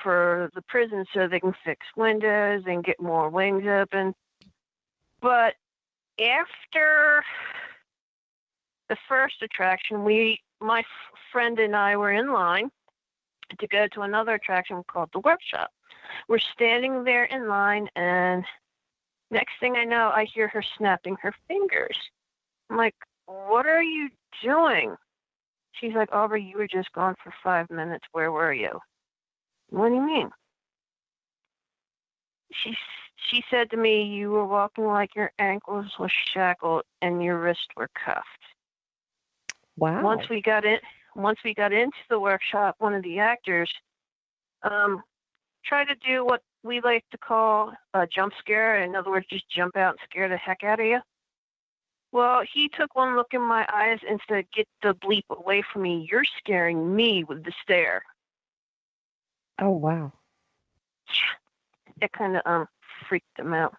[SPEAKER 4] for the prison so they can fix windows and get more wings open. But after the first attraction, my friend and I were in line to go to another attraction called the Workshop. We're standing there in line, and next thing I know, I hear her snapping her fingers. I'm like, what are you doing? She's like, Aubrey, you were just gone for 5 minutes. Where were you? What do you mean? She said to me, you were walking like your ankles were shackled and your wrists were cuffed.
[SPEAKER 2] Wow.
[SPEAKER 4] Once we got into the workshop, one of the actors tried to do what we like to call a jump scare. In other words, just jump out and scare the heck out of you. Well, he took one look in my eyes and said, get the bleep away from me. You're scaring me with the stare.
[SPEAKER 2] Oh, wow.
[SPEAKER 4] It kind of freaked him out.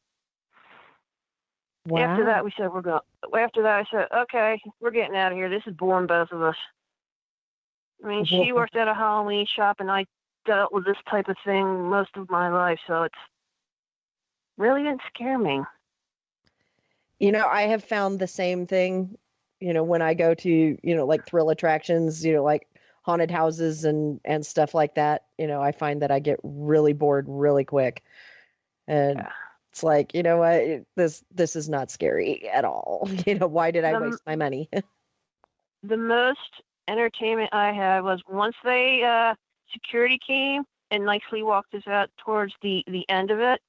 [SPEAKER 2] Wow.
[SPEAKER 4] After that, I said, okay, we're getting out of here. This is boring, both of us. I mean, she worked at a Halloween shop, and I dealt with this type of thing most of my life, so it's really didn't scare me.
[SPEAKER 2] I have found the same thing, when I go to, like thrill attractions, like haunted houses and stuff like that. I find that I get really bored really quick. And it's like, you know what, this is not scary at all. Why did I waste my money?
[SPEAKER 4] The most entertainment I had was once security came and nicely walked us out towards the end of it.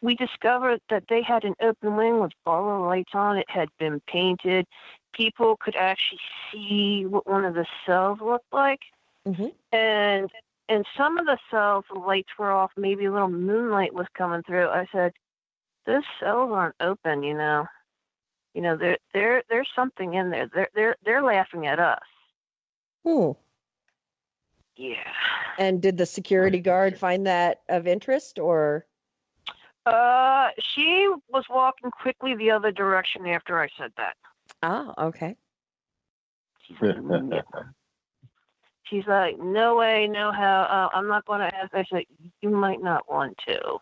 [SPEAKER 4] We discovered that they had an open wing with borrow lights on. It had been painted. People could actually see what one of the cells looked like.
[SPEAKER 2] Mm-hmm.
[SPEAKER 4] And some of the cells, the lights were off. Maybe a little moonlight was coming through. I said, those cells aren't open, There's something in there. They're laughing at us.
[SPEAKER 2] Hmm.
[SPEAKER 4] Yeah.
[SPEAKER 2] And did the security guard find that of interest, or?
[SPEAKER 4] She was walking quickly the other direction after I said that.
[SPEAKER 2] Oh, okay.
[SPEAKER 4] She's like, no way, no how. I'm not going to ask. I said, you might not want to.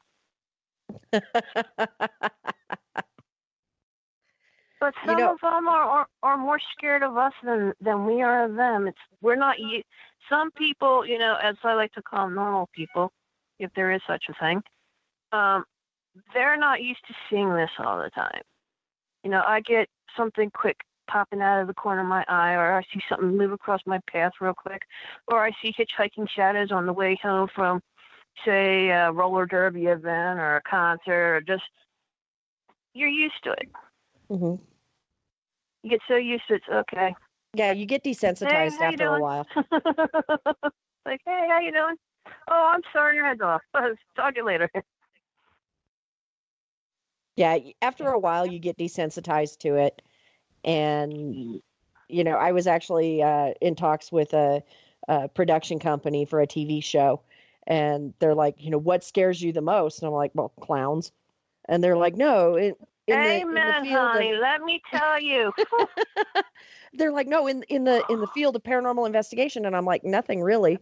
[SPEAKER 4] But some of them are more more scared of us than we are of them. We're not. Some people, as I like to call normal people, if there is such a thing, they're not used to seeing this all the time. I get something quick popping out of the corner of my eye, or I see something move across my path real quick, or I see hitchhiking shadows on the way home from, say, a roller derby event or a concert, or just, you're used to it.
[SPEAKER 2] Mm-hmm.
[SPEAKER 4] You get so used to it, it's okay.
[SPEAKER 2] Yeah, you get desensitized
[SPEAKER 4] hey,
[SPEAKER 2] after a while.
[SPEAKER 4] Like, hey, how you doing? Oh, I'm sorry, your head's off. Talk to you later.
[SPEAKER 2] Yeah, after a while, you get desensitized to it. And, I was actually in talks with a production company for a TV show. And they're like, what scares you the most? And I'm like, well, clowns. And they're like, no, in the field
[SPEAKER 4] honey, let me tell you.
[SPEAKER 2] They're like, no, in the field of paranormal investigation. And I'm like, nothing really.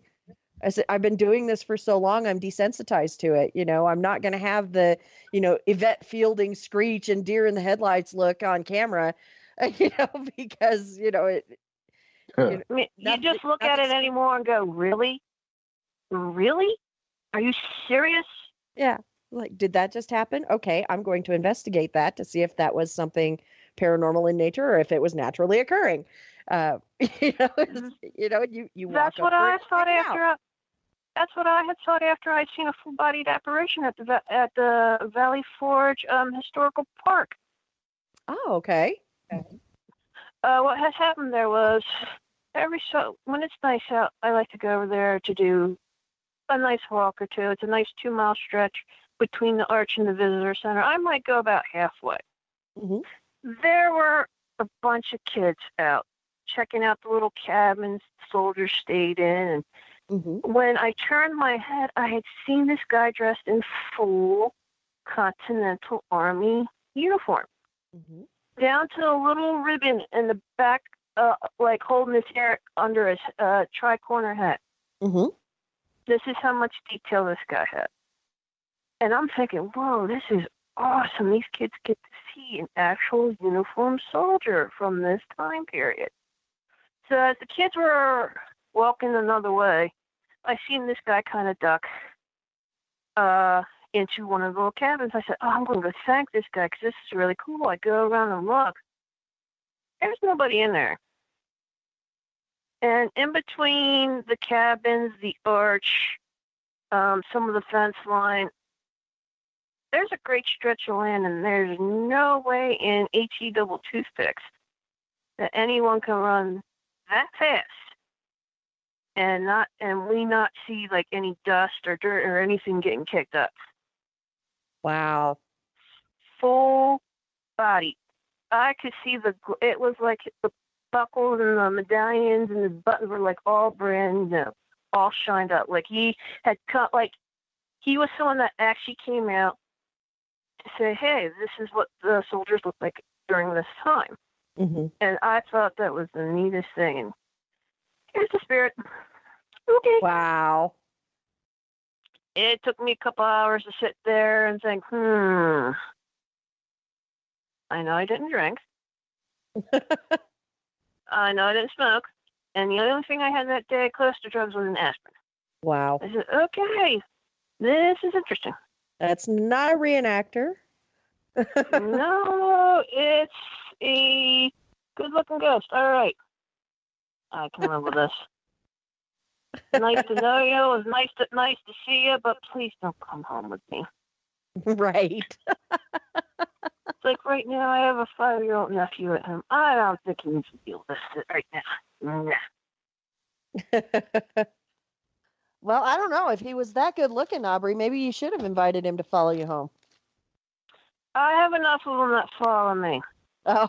[SPEAKER 2] I said, I've been doing this for so long, I'm desensitized to it. I'm not going to have the, Yvette Fielding screech and deer in the headlights look on camera, because, it.
[SPEAKER 4] You just look at it anymore and go, really? Really? Are you serious?
[SPEAKER 2] Yeah. Like, did that just happen? Okay, I'm going to investigate that to see if that was something paranormal in nature or if it was naturally occurring. You walk
[SPEAKER 4] That's what I thought after. That's what I had thought after I'd seen a full-bodied apparition at the Valley Forge Historical Park.
[SPEAKER 2] Oh, okay.
[SPEAKER 4] What has happened there was when it's nice out, I like to go over there to do a nice walk or two. It's a nice 2-mile stretch between the arch and the visitor center. I might go about halfway.
[SPEAKER 2] Mm-hmm.
[SPEAKER 4] There were a bunch of kids out checking out the little cabins soldiers stayed in, and
[SPEAKER 2] mm-hmm.
[SPEAKER 4] when I turned my head, I had seen this guy dressed in full Continental Army uniform,
[SPEAKER 2] mm-hmm.
[SPEAKER 4] down to a little ribbon in the back, like holding his hair under his tri-corner hat.
[SPEAKER 2] Mm-hmm.
[SPEAKER 4] This is how much detail this guy had. And I'm thinking, whoa, this is awesome. These kids get to see an actual uniformed soldier from this time period. So as the kids were walking another way, I seen this guy kind of duck into one of the little cabins. I said, oh, I'm going to go thank this guy because this is really cool. I go around and look. There's nobody in there. And in between the cabins, the arch, some of the fence line, there's a great stretch of land, and there's no way in HE double toothpicks that anyone can run that fast and we not see like any dust or dirt or anything getting kicked up.
[SPEAKER 2] Wow.
[SPEAKER 4] Full body. I could see it was like the buckles and the medallions and the buttons were like all brand new, all shined up. Like he had cut, like he was someone that actually came out to say, hey, this is what the soldiers look like during this time.
[SPEAKER 2] Mm-hmm.
[SPEAKER 4] And I thought that was the neatest thing. And here's the spirit. Okay.
[SPEAKER 2] Wow.
[SPEAKER 4] It took me a couple hours to sit there and think, I know I didn't drink. I know I didn't smoke. And the only thing I had that day close to drugs was an aspirin.
[SPEAKER 2] Wow.
[SPEAKER 4] I said, okay, this is interesting.
[SPEAKER 2] That's not a reenactor.
[SPEAKER 4] No, it's a good-looking ghost. All right. I can live with this. Nice to know you. It was nice to see you, but please don't come home with me.
[SPEAKER 2] Right.
[SPEAKER 4] It's like right now I have a 5-year-old nephew at home. I don't think he needs to deal with this right now. Nah.
[SPEAKER 2] Well, I don't know. If he was that good looking, Aubrey, maybe you should have invited him to follow you home.
[SPEAKER 4] I have enough of them that follow me.
[SPEAKER 2] Oh.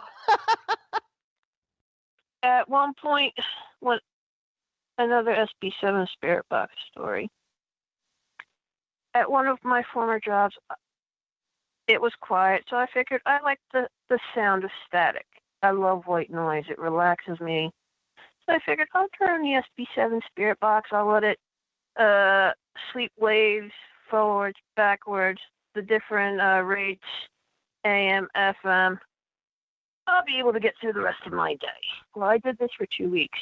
[SPEAKER 4] At one point, when another SB7 spirit box story, at one of my former jobs, it was quiet, so I figured I like the sound of static. I love white noise. It relaxes me. So I figured I'll turn the SB7 spirit box. I'll let it sweep waves forwards, backwards, the different rates, AM, FM. I'll be able to get through the rest of my day. Well, I did this for 2 weeks.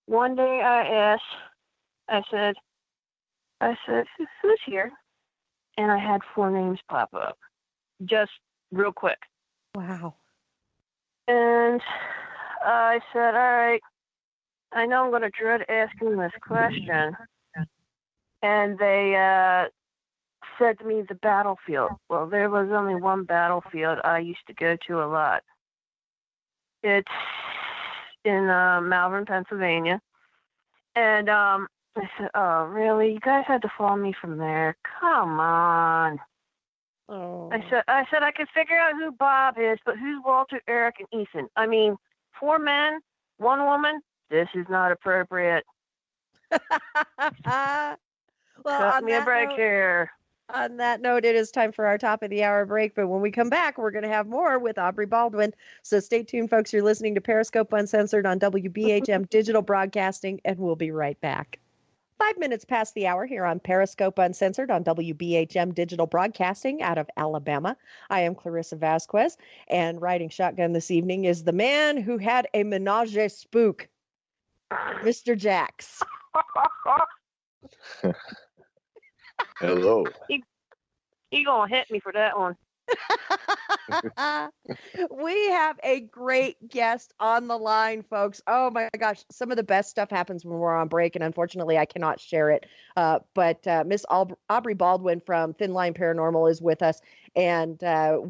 [SPEAKER 4] One day I said, who's here? And I had 4 names pop up, just real quick.
[SPEAKER 2] Wow.
[SPEAKER 4] And I said, all right, I know I'm going to dread asking this question. And they said to me, the battlefield. Well, there was only one battlefield I used to go to a lot. It's in Malvern, Pennsylvania. And I said, oh, really? You guys had to follow me from there? Come on.
[SPEAKER 2] Oh.
[SPEAKER 4] I said I could figure out who Bob is, but who's Walter, Eric, and Ethan? I mean, 4 men, 1 woman? This is not appropriate.
[SPEAKER 2] Well,
[SPEAKER 4] Cut me a break here.
[SPEAKER 2] On that note, it is time for our top of the hour break. But when we come back, we're going to have more with Aubrey Baldwin. So stay tuned, folks. You're listening to Periscope Uncensored on WBHM Digital Broadcasting, and we'll be right back. 5 minutes past the hour here on Periscope Uncensored on WBHM Digital Broadcasting out of Alabama. I am Clarissa Vasquez, and riding shotgun this evening is the man who had a menage a spook, Mr. Jax.
[SPEAKER 3] Hello.
[SPEAKER 4] He gonna hit me for that one.
[SPEAKER 2] We have a great guest on the line, folks. Oh my gosh, some of the best stuff happens when we're on break, and unfortunately I cannot share it. But Miss Aubrey Baldwin from Thin Line Paranormal is with us, and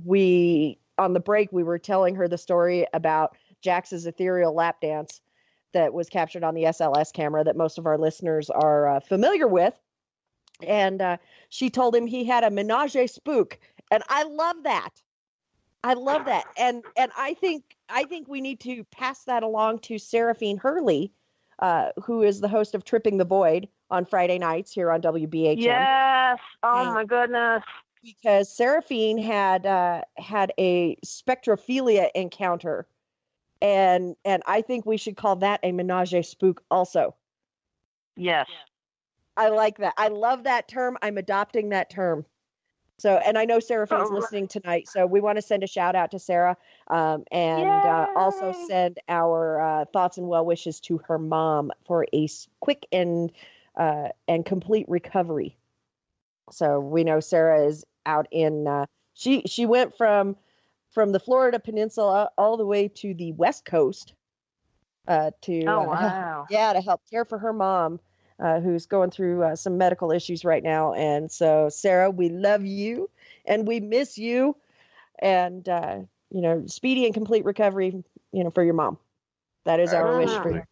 [SPEAKER 2] we on the break we were telling her the story about Jax's ethereal lap dance that was captured on the SLS camera that most of our listeners are familiar with. And she told him he had a menage a spook, and I love that. I love that, and I think we need to pass that along to Seraphine Hurley, who is the host of Tripping the Void on Friday nights here on WBHM.
[SPEAKER 4] Yes. Oh my goodness.
[SPEAKER 2] Because Seraphine had a spectrophilia encounter, and I think we should call that a menage a spook also.
[SPEAKER 4] Yes.
[SPEAKER 2] I like that. I love that term. I'm adopting that term. So, and I know Seraphine's listening tonight, so we want to send a shout out to Sarah, and also send our thoughts and well wishes to her mom for a quick and complete recovery. So we know Sarah is out in. She went from the Florida Peninsula all the way to the West Coast to help care for her mom. Who's going through some medical issues right now. And so, Sarah, we love you and we miss you, and, speedy and complete recovery, for your mom. That is our wish for you.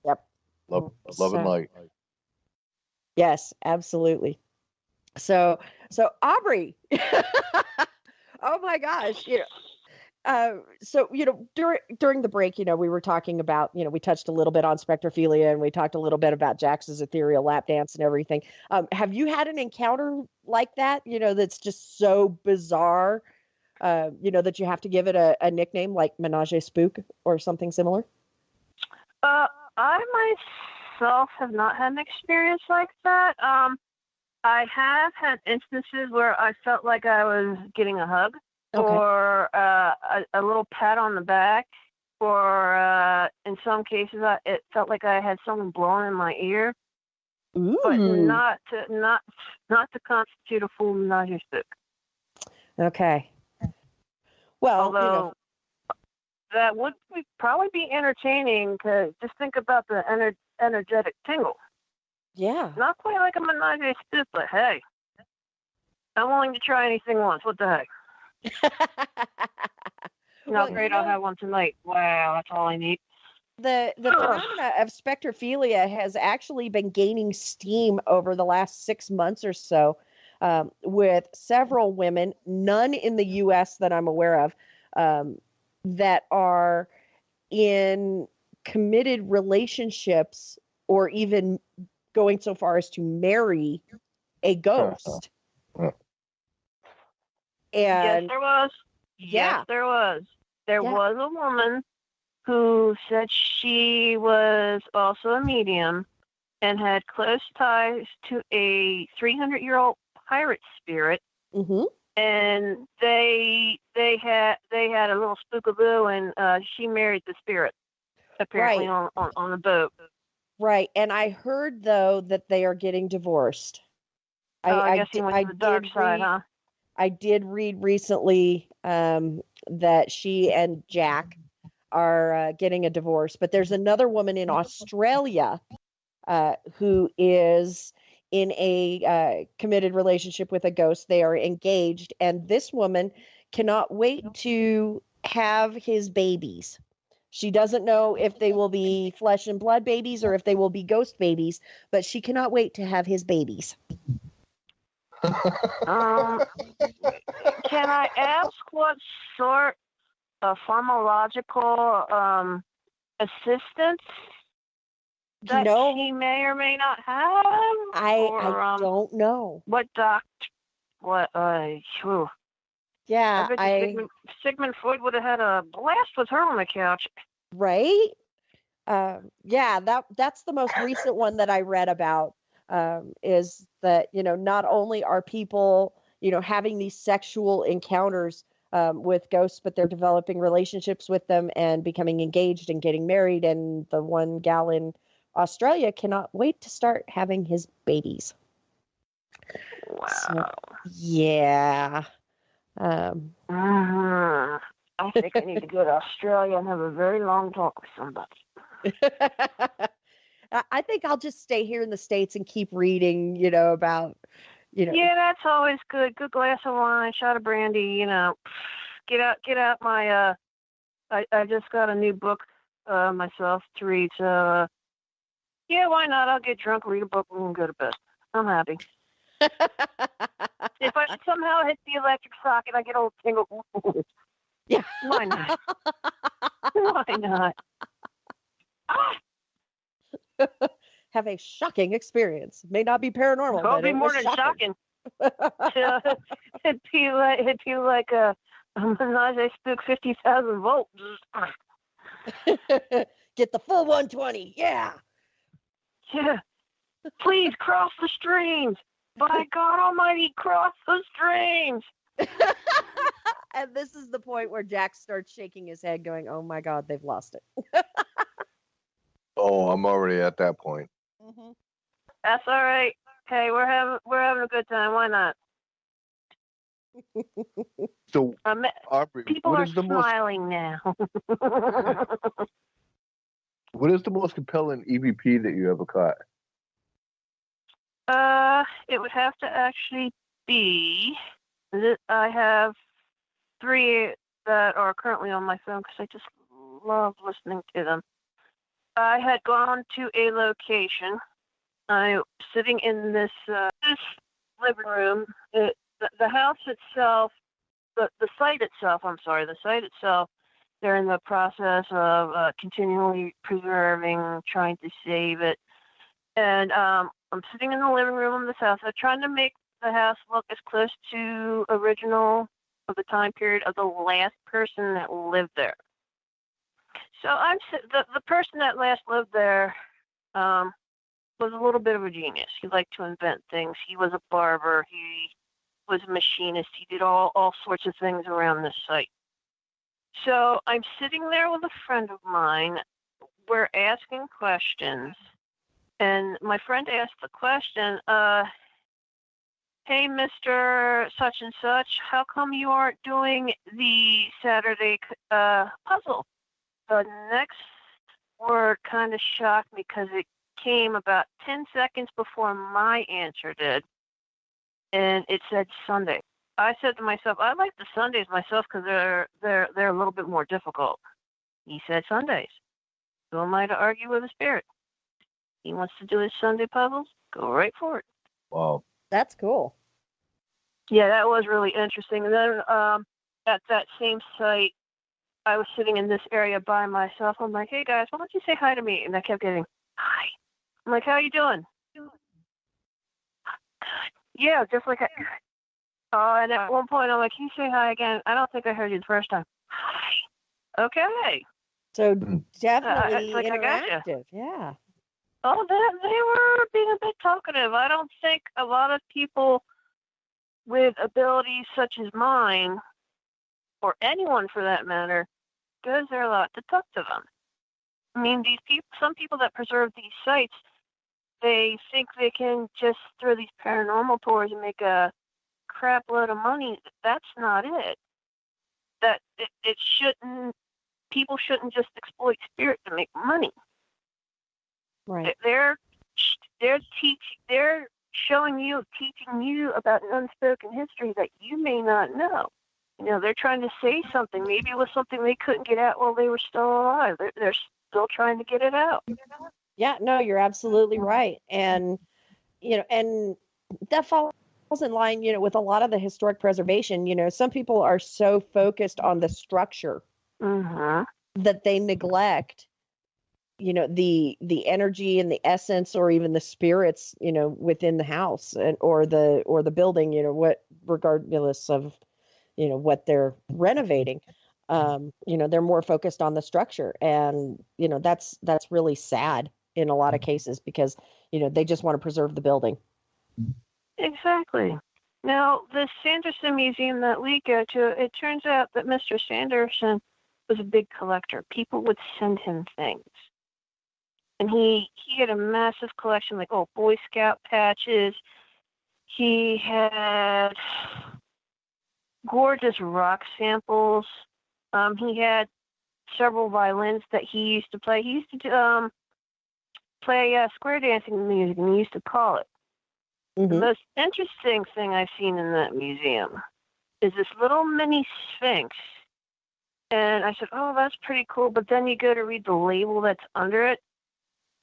[SPEAKER 2] Yep.
[SPEAKER 3] Love and light.
[SPEAKER 2] Yes, absolutely. So Aubrey, oh my gosh, during the break, we were talking about, we touched a little bit on spectrophilia, and we talked a little bit about Jax's ethereal lap dance and everything. Have you had an encounter like that, that's just so bizarre, that you have to give it a nickname like menage a spook or something similar?
[SPEAKER 4] I myself have not had an experience like that. I have had instances where I felt like I was getting a hug. Okay. Or a little pat on the back, or in some cases, it felt like I had someone blowing in my ear. Ooh. But not to constitute a full menage a spook.
[SPEAKER 2] Okay. Well,
[SPEAKER 4] although that would probably be entertaining, to just think about the energetic tingle.
[SPEAKER 2] Yeah.
[SPEAKER 4] Not quite like a menage a spook, but hey, I'm willing to try anything once. What the heck? Great, I'll have one tonight. Wow, that's all I need.
[SPEAKER 2] The phenomena of spectrophilia has actually been gaining steam over the last 6 months or so, with several women, none in the U.S. that I'm aware of, that are in committed relationships or even going so far as to marry a ghost. And
[SPEAKER 4] yes, there was.
[SPEAKER 2] Yeah.
[SPEAKER 4] Yes, there was. There was a woman who said she was also a medium and had close ties to a 300-year-old pirate spirit. Mm-hmm. And they they had a little spookaboo, and she married the spirit apparently
[SPEAKER 2] Right.
[SPEAKER 4] on the boat.
[SPEAKER 2] Right. And I heard though that they are getting divorced.
[SPEAKER 4] I guess he went to the dark side, huh?
[SPEAKER 2] I did read recently that she and Jack are getting a divorce, but there's another woman in Australia who is in a committed relationship with a ghost. They are engaged, and this woman cannot wait to have his babies. She doesn't know if they will be flesh and blood babies or if they will be ghost babies, but she cannot wait to have his babies.
[SPEAKER 4] Can I ask what sort of pharmacological assistance that she may or may not have?
[SPEAKER 2] I don't know.
[SPEAKER 4] What whew.
[SPEAKER 2] Yeah,
[SPEAKER 4] I bet Sigmund Freud would have had a blast with her on the couch.
[SPEAKER 2] Right? Yeah, that's the most recent one that I read about, is that, not only are people, having these sexual encounters with ghosts, but they're developing relationships with them and becoming engaged and getting married. And the one gal in Australia cannot wait to start having his babies.
[SPEAKER 4] Wow.
[SPEAKER 2] So, yeah.
[SPEAKER 4] I think I need to go to Australia and have a very long talk with somebody.
[SPEAKER 2] I think I'll just stay here in the States and keep reading, about,
[SPEAKER 4] Yeah, that's always good. Good glass of wine, shot of brandy, Get out my I just got a new book myself to read, so yeah, why not? I'll get drunk, read a book, and go to bed. I'm happy. If I somehow hit the electric socket, I get a little tingle.
[SPEAKER 2] Yeah.
[SPEAKER 4] Why not? Why not?
[SPEAKER 2] Have a shocking experience. May not be paranormal,
[SPEAKER 4] It'll
[SPEAKER 2] but
[SPEAKER 4] be
[SPEAKER 2] it
[SPEAKER 4] more
[SPEAKER 2] was
[SPEAKER 4] than shocking. It'd be like a Menage spook 50,000 volts.
[SPEAKER 2] Get the full 120. Yeah.
[SPEAKER 4] Yeah. Please cross the streams. By God Almighty, cross the streams.
[SPEAKER 2] And this is the point where Jack starts shaking his head, going, "Oh my God, they've lost it."
[SPEAKER 3] Oh, I'm already at that point.
[SPEAKER 2] Mm-hmm.
[SPEAKER 4] That's all right. Hey, we're having a good time. Why not?
[SPEAKER 3] So, Aubrey,
[SPEAKER 4] people are smiling now.
[SPEAKER 3] What is the most compelling EVP that you ever caught?
[SPEAKER 4] It would have to actually be. I have 3 that are currently on my phone because I just love listening to them. I had gone to a location. I'm sitting in this living room. The house itself, the site itself, they're in the process of continually preserving, trying to save it. And I'm sitting in the living room of this house. They're trying to make the house look as close to original of the time period of the last person that lived there. So the person that last lived there was a little bit of a genius. He liked to invent things. He was a barber. He was a machinist. He did all sorts of things around this site. So I'm sitting there with a friend of mine. We're asking questions. And my friend asked the question, hey, Mr. Such and Such, how come you aren't doing the Saturday puzzle? The next word kind of shocked me because it came about 10 seconds before my answer did. And it said Sunday. I said to myself, I like the Sundays myself because they're a little bit more difficult. He said Sundays. Who am I to argue with a spirit? He wants to do his Sunday puzzles? Go right for it.
[SPEAKER 3] Wow.
[SPEAKER 2] That's cool.
[SPEAKER 4] Yeah, that was really interesting. And then at that same site, I was sitting in this area by myself. I'm like, hey, guys, why don't you say hi to me? And I kept getting, hi. I'm like, how you doing? Good. Yeah, just like that. And at one point, I'm like, can you say hi again? I don't think I heard you the first time. Hi. Okay.
[SPEAKER 2] So definitely
[SPEAKER 4] like
[SPEAKER 2] interactive. Yeah.
[SPEAKER 4] Oh, they were being a bit talkative. I don't think a lot of people with abilities such as mine or anyone for that matter, goes there a lot to talk to them. I mean, these people, some people that preserve these sites, they think they can just throw these paranormal tours and make a crap load of money. That's not it. That it shouldn't. People shouldn't just exploit spirit to make money.
[SPEAKER 2] Right.
[SPEAKER 4] They're showing you, teaching you about an unspoken history that you may not know. You know, they're trying to say something. Maybe it was something they couldn't get out while they were still alive. They're still trying to get it out.
[SPEAKER 2] Yeah, no, you're absolutely right. And, you know, and that falls in line, you know, with a lot of the historic preservation. You know, some people are so focused on the structure that they neglect, you know, the energy and the essence, or even the spirits, you know, within the house or the building, you know, what, regardless of, you know, what they're renovating. You know, they're more focused on the structure, and, you know, that's really sad in a lot of cases, because, you know, they just want to preserve the building.
[SPEAKER 4] Exactly. Now, the Sanderson Museum that we go to, it turns out that Mr. Sanderson was a big collector. People would send him things. And he had a massive collection, like, Boy Scout patches. He had gorgeous rock samples. He had several violins that he used to play. He used to play square dancing music, and he used to call it. The most interesting thing I've seen in that museum is this little mini Sphinx. And I said, oh, that's pretty cool. But then you go to read the label that's under it.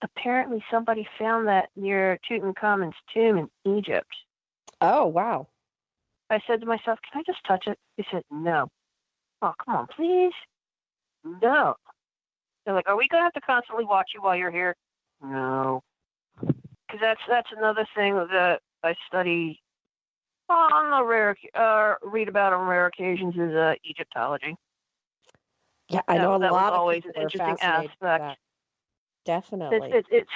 [SPEAKER 4] Apparently somebody found that near Tutankhamun's tomb in Egypt.
[SPEAKER 2] Oh, wow.
[SPEAKER 4] I said to myself, can I just touch it? He said, no. Oh, come on, please. No. They're like, are we going to have to constantly watch you while you're here? No. Because that's another thing that I study on the read about on rare occasions is Egyptology.
[SPEAKER 2] Yeah, I know a
[SPEAKER 4] that
[SPEAKER 2] lot
[SPEAKER 4] was
[SPEAKER 2] of
[SPEAKER 4] always
[SPEAKER 2] people
[SPEAKER 4] an
[SPEAKER 2] are
[SPEAKER 4] interesting
[SPEAKER 2] fascinated with
[SPEAKER 4] aspect.
[SPEAKER 2] that. Definitely.
[SPEAKER 4] It's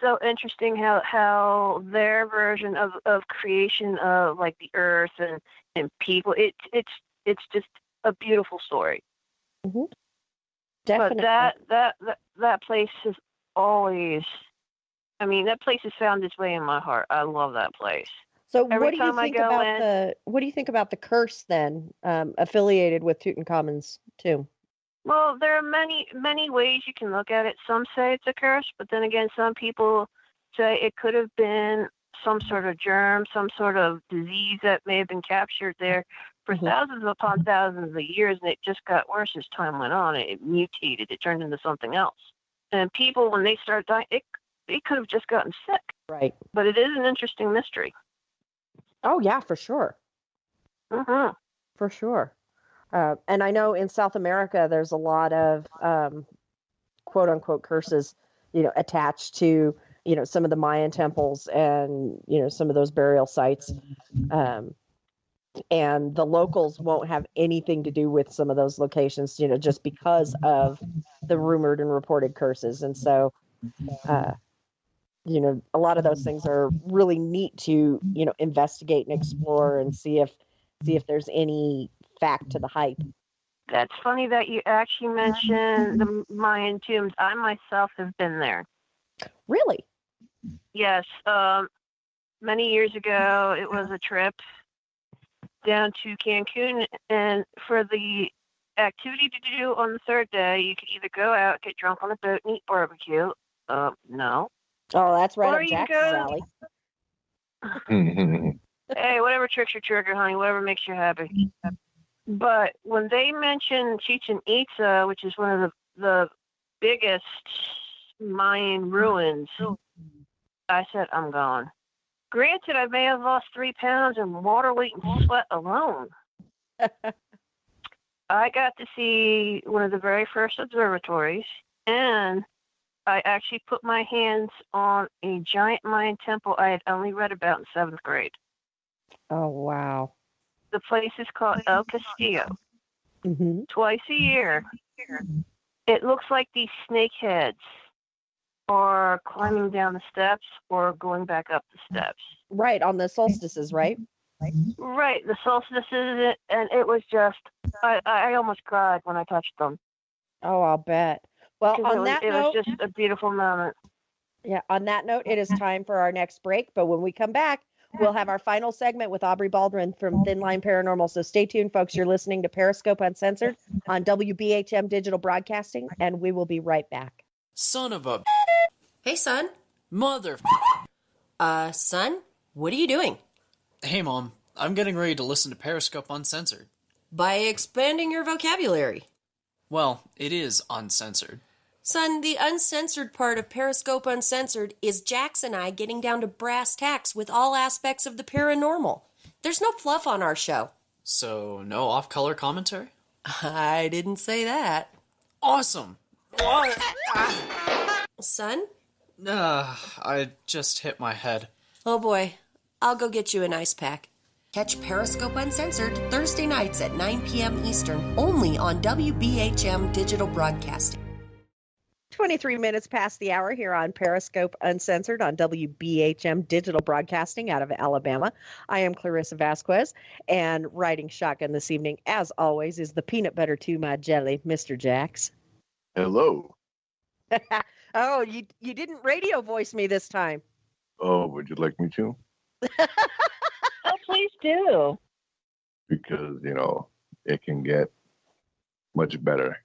[SPEAKER 4] so interesting how their version of creation of, like, the earth and people, it's just a beautiful story.
[SPEAKER 2] Definitely.
[SPEAKER 4] But that place is always, I mean, that place has found its way in my heart. I love that place.
[SPEAKER 2] So
[SPEAKER 4] Every
[SPEAKER 2] what do you
[SPEAKER 4] time I
[SPEAKER 2] think
[SPEAKER 4] go
[SPEAKER 2] about
[SPEAKER 4] in-
[SPEAKER 2] what do you think about the curse then, affiliated with Tutankhamun's tomb?
[SPEAKER 4] Well, there are many ways you can look at it. Some say it's a curse, but then again, some people say it could have been some sort of germ, some sort of disease that may have been captured there for thousands upon thousands of years, and it just got worse as time went on. It mutated. It turned into something else. And people, when they start dying, they could have just gotten sick.
[SPEAKER 2] Right.
[SPEAKER 4] But it is an interesting mystery.
[SPEAKER 2] Oh, yeah, for sure. For sure. And I know in South America, there's a lot of quote unquote curses, you know, attached to, you know, some of the Mayan temples and, you know, some of those burial sites. And the locals won't have anything to do with some of those locations, you know, just because of the rumored and reported curses. And so, you know, a lot of those things are really neat to, you know, investigate and explore and see if there's any fact to the hype.
[SPEAKER 4] That's funny that you actually mentioned the Mayan tombs. I myself have been there.
[SPEAKER 2] Really?
[SPEAKER 4] Yes. Many years ago, it was a trip down to Cancun, and for the activity to do on the third day, you could either go out, get drunk on a boat, and eat barbecue. No.
[SPEAKER 2] Oh, that's right
[SPEAKER 4] Or
[SPEAKER 2] up
[SPEAKER 4] you can
[SPEAKER 2] Jax's alley.
[SPEAKER 4] Hey, whatever tricks your trigger, honey, whatever makes you happy. But when they mention Chichen Itza, which is one of the biggest Mayan ruins, I said, I'm gone. Granted, I may have lost 3 pounds in water weight and sweat alone. I got to see one of the very first observatories, and I actually put my hands on a giant Mayan temple I had only read about in 7th grade.
[SPEAKER 2] Oh, wow.
[SPEAKER 4] The place is called El Castillo. Twice a year, it looks like these snakeheads are climbing down the steps or going back up the steps.
[SPEAKER 2] Right, on the solstices, right?
[SPEAKER 4] Right, the solstices, and it was just, I almost cried when I touched them.
[SPEAKER 2] Oh, I'll bet. Well,
[SPEAKER 4] 'Cause
[SPEAKER 2] on that
[SPEAKER 4] it
[SPEAKER 2] note,
[SPEAKER 4] was just a beautiful moment.
[SPEAKER 2] yeah, on that note, it is time for our next break. But when we come back, we'll have our final segment with Aubrey Baldwin from Thin Line Paranormal. So stay tuned, folks. You're listening to Periscope Uncensored on WBHM Digital Broadcasting, and we will be right back.
[SPEAKER 5] Son of a
[SPEAKER 6] Hey, son.
[SPEAKER 5] mother.
[SPEAKER 6] Son, what are you doing?
[SPEAKER 5] Hey, Mom. I'm getting ready to listen to Periscope Uncensored.
[SPEAKER 6] By expanding your vocabulary.
[SPEAKER 5] Well, it is uncensored.
[SPEAKER 6] Son, the uncensored part of Periscope Uncensored is Jax and I getting down to brass tacks with all aspects of the paranormal. There's no fluff on our show.
[SPEAKER 5] So, no off-color commentary?
[SPEAKER 6] I didn't say that.
[SPEAKER 5] Awesome! What?
[SPEAKER 6] Son?
[SPEAKER 5] I just hit my head.
[SPEAKER 6] Oh boy, I'll go get you an ice pack. Catch Periscope Uncensored Thursday nights at 9 p.m. Eastern, only on WBHM Digital Broadcasting.
[SPEAKER 2] 23 minutes past the hour here on Periscope Uncensored on WBHM Digital Broadcasting out of Alabama. I am Clarissa Vasquez, and riding shotgun this evening, as always, is the peanut butter to my jelly, Mr. Jax.
[SPEAKER 3] Hello.
[SPEAKER 2] Oh, you didn't radio voice me this time.
[SPEAKER 3] Oh, would you like me to?
[SPEAKER 4] Oh, please do.
[SPEAKER 3] Because, it can get much better.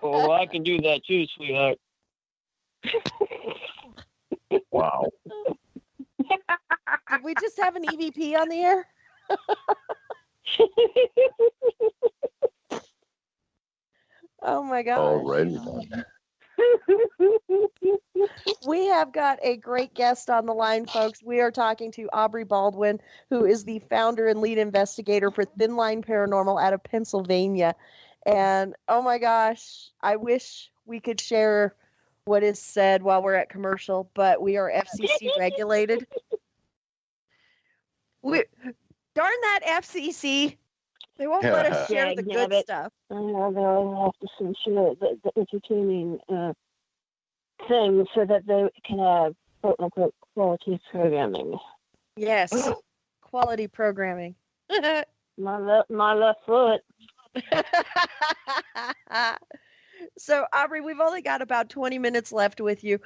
[SPEAKER 4] Oh, I can do that too, sweetheart.
[SPEAKER 3] Wow.
[SPEAKER 2] Did we just have an EVP on the air? Oh my gosh.
[SPEAKER 3] Alrighty then.
[SPEAKER 2] We have got a great guest on the line, folks. We are talking to Aubrey Baldwin, who is the founder and lead investigator for Thin Line Paranormal out of Pennsylvania. And oh my gosh, I wish we could share what is said while we're at commercial, but we are FCC regulated. Darn that FCC. They won't let us share the good stuff.
[SPEAKER 4] They'll have to censor the entertaining things so that they can have quote unquote quality programming.
[SPEAKER 2] Yes, quality programming.
[SPEAKER 4] My left foot.
[SPEAKER 2] So Aubrey, we've only got about 20 minutes left with you.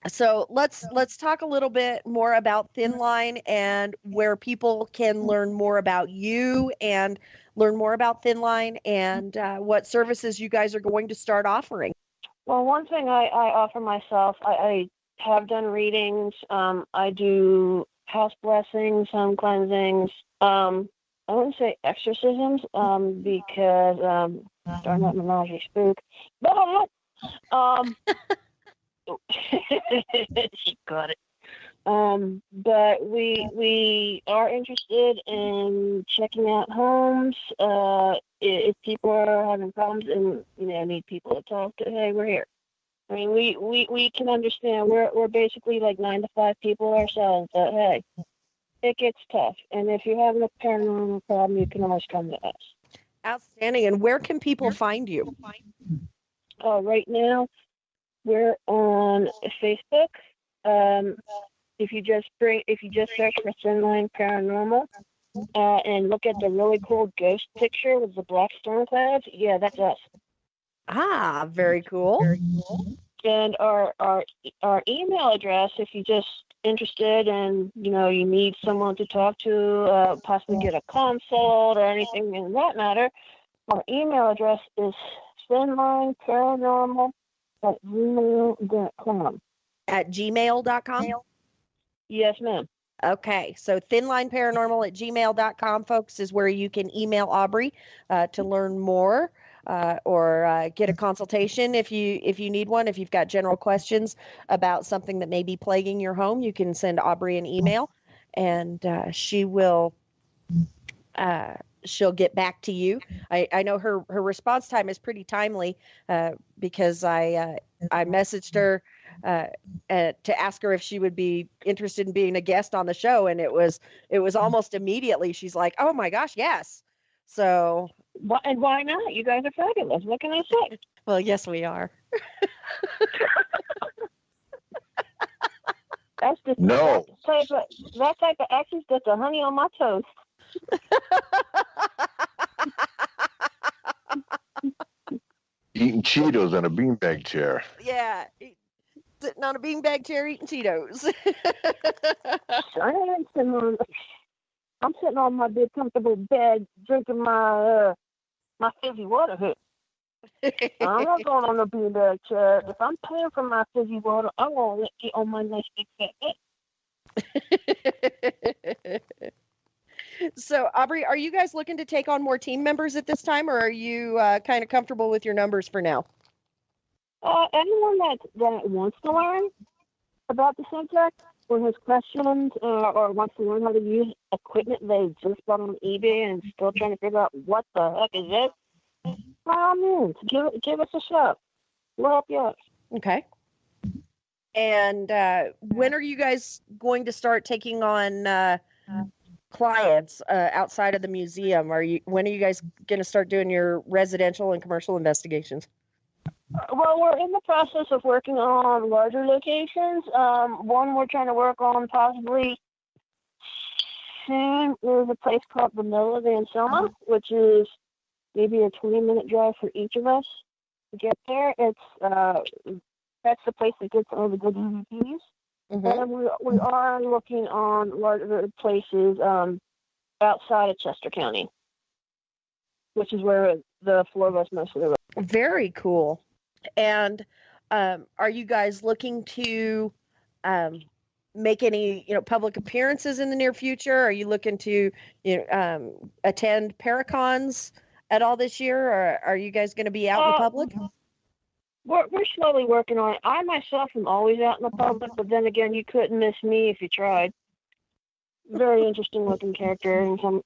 [SPEAKER 2] So let's talk a little bit more about Thin Line and where people can learn more about you and learn more about Thin Line and what services you guys are going to start offering.
[SPEAKER 4] Well, one thing I offer myself, I have done readings. I do house blessings, home cleansings. I wouldn't say exorcisms because darn that menage spook. But she got it. But we are interested in checking out homes. If people are having problems and need people to talk to, hey, we're here. I mean, we can understand. We're basically like 9 to 5 people ourselves. But hey, it gets tough. And if you're having a paranormal problem, you can always come to us.
[SPEAKER 2] Outstanding. And where can people find you?
[SPEAKER 4] Right now, we're on Facebook. If you just search for Thin Line Paranormal and look at the really cool ghost picture with the black storm clouds, yeah, that's us.
[SPEAKER 2] Ah, very cool. Very cool.
[SPEAKER 4] And our email address, if you're just interested and you need someone to talk to, possibly get a consult or anything in that matter, our email address is thinlineparanormal@gmail.com.
[SPEAKER 2] At gmail.com?
[SPEAKER 4] Yes, ma'am.
[SPEAKER 2] Okay, so thinlineparanormal@gmail.com, folks, is where you can email Aubrey to learn more or get a consultation if you need one. If you've got general questions about something that may be plaguing your home, you can send Aubrey an email, and she'll get back to you. I know her response time is pretty timely because I messaged her to ask her if she would be interested in being a guest on the show, and it was almost immediately. She's like, "Oh my gosh, yes!" So,
[SPEAKER 4] and why not? You guys are fabulous. What can I say?
[SPEAKER 2] Well, yes, we are.
[SPEAKER 4] That's just
[SPEAKER 3] No.
[SPEAKER 4] that type of accent's just a honey on my toast.
[SPEAKER 3] Eating Cheetos on a beanbag chair.
[SPEAKER 2] Yeah. Sitting on a beanbag chair eating Cheetos.
[SPEAKER 4] I'm sitting on my big comfortable bed drinking my fizzy water here. I'm not going on a beanbag chair. If I'm paying for my fizzy water, I want to get on my nice big fat bed.
[SPEAKER 2] So, Aubrey, are you guys looking to take on more team members at this time, or are you kind of comfortable with your numbers for now?
[SPEAKER 4] Anyone that wants to learn about the subject or has questions or wants to learn how to use equipment they just bought on eBay and still trying to figure out what the heck is this, by all means, give us a shot. We'll help you out.
[SPEAKER 2] Okay. And when are you guys going to start taking on clients outside of the museum? When are you guys going to start doing your residential and commercial investigations?
[SPEAKER 4] Well, we're in the process of working on larger locations. One we're trying to work on possibly soon is a place called Vanilla Van Selma, which is maybe a 20-minute drive for each of us to get there. That's the place that gets all the good EVPs. Mm-hmm. And we are looking on larger places outside of Chester County, which is where the four of us mostly live.
[SPEAKER 2] Very cool. And are you guys looking to make any public appearances in the near future? Are you looking to attend Paracons at all this year, or are you guys going to be out in the public?
[SPEAKER 4] We're slowly working on it. I myself am always out in the public, but then again, you couldn't miss me if you tried. Very interesting looking character in some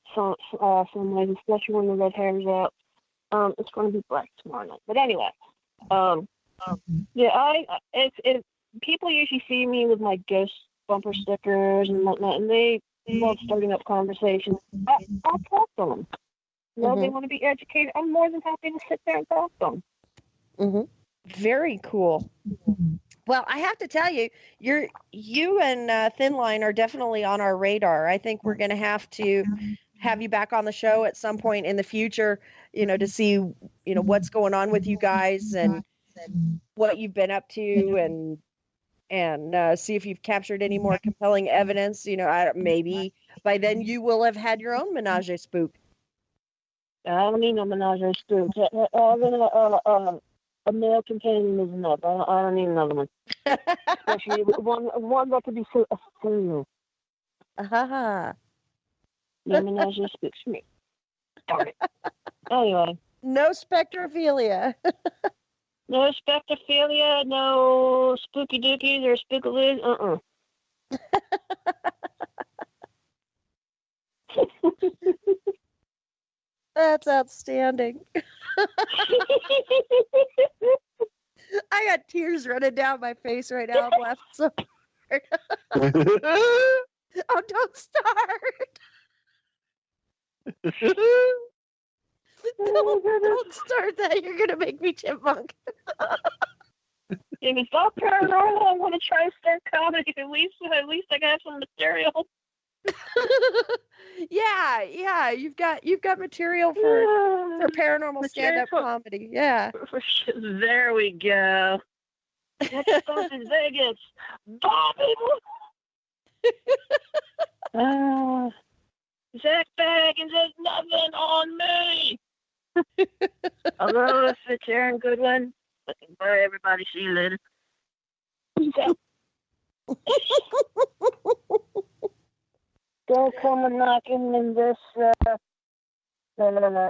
[SPEAKER 4] ways, especially when the red hair is out. It's going to be black tomorrow night. But anyway, people usually see me with my ghost bumper stickers and whatnot, and they love starting up conversations. I'll talk to them. They want to be educated. I'm more than happy to sit there and talk to them.
[SPEAKER 2] Mm-hmm. Very cool. Well, I have to tell you, you and Thin Line are definitely on our radar. I think we're going to have you back on the show at some point in the future, to see, what's going on with you guys and what you've been up to, and see if you've captured any more compelling evidence. Maybe by then you will have had your own menage a spook.
[SPEAKER 4] I don't need no menage a spook. A male companion is enough. I don't need another one. Especially one that could be so ethereal.
[SPEAKER 2] No
[SPEAKER 4] menage a spooks for me. Darn it. Anyway.
[SPEAKER 2] No spectrophilia.
[SPEAKER 4] No spectrophilia, no spooky dookies or spookaloos.
[SPEAKER 2] That's outstanding. I got tears running down my face right now. I'm laughing so hard. Oh, don't start. Don't start that. You're going to make me chipmunk.
[SPEAKER 4] If it's all paranormal, I want to try stand comedy. At least I got some material.
[SPEAKER 2] Yeah, you've got material for paranormal stand-up comedy. Yeah.
[SPEAKER 4] There we go. Next stop is Vegas. Bye, people. Zach Baggins has nothing on me. Hello, it's Aaron Goodwin. Bye, everybody. See you later. Don't come and knocking in this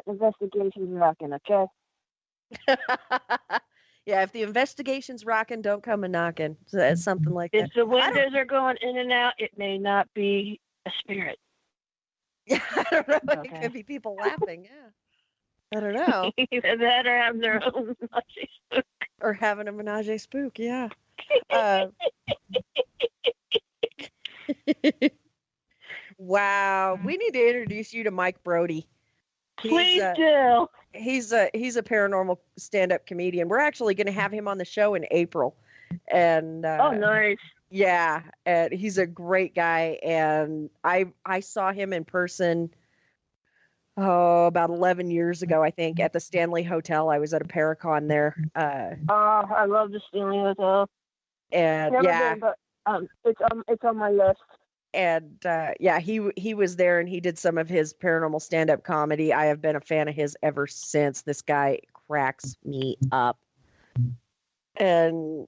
[SPEAKER 4] investigation's rocking, okay?
[SPEAKER 2] Yeah, if the investigation's rocking, don't come and knocking. So it's something like that.
[SPEAKER 4] If the windows are going in and out, it may not be a spirit.
[SPEAKER 2] Yeah, I don't know. Okay. It could be people laughing, yeah. I don't know.
[SPEAKER 4] Either that or having their own menage a spook.
[SPEAKER 2] Or having a menage a spook, yeah. Wow, we need to introduce you to Mike Brody.
[SPEAKER 4] Please do.
[SPEAKER 2] He's a paranormal stand-up comedian. We're actually going to have him on the show in April, and
[SPEAKER 4] oh, nice.
[SPEAKER 2] Yeah, and he's a great guy, and I saw him in person about 11 years ago, I think, at the Stanley Hotel. I was at a Paracon there.
[SPEAKER 4] I love the Stanley Hotel.
[SPEAKER 2] And
[SPEAKER 4] Never
[SPEAKER 2] yeah,
[SPEAKER 4] been, but it's on my list.
[SPEAKER 2] and yeah, he was there, and he did some of his paranormal stand-up comedy. I have been a fan of his ever since. This guy cracks me up. And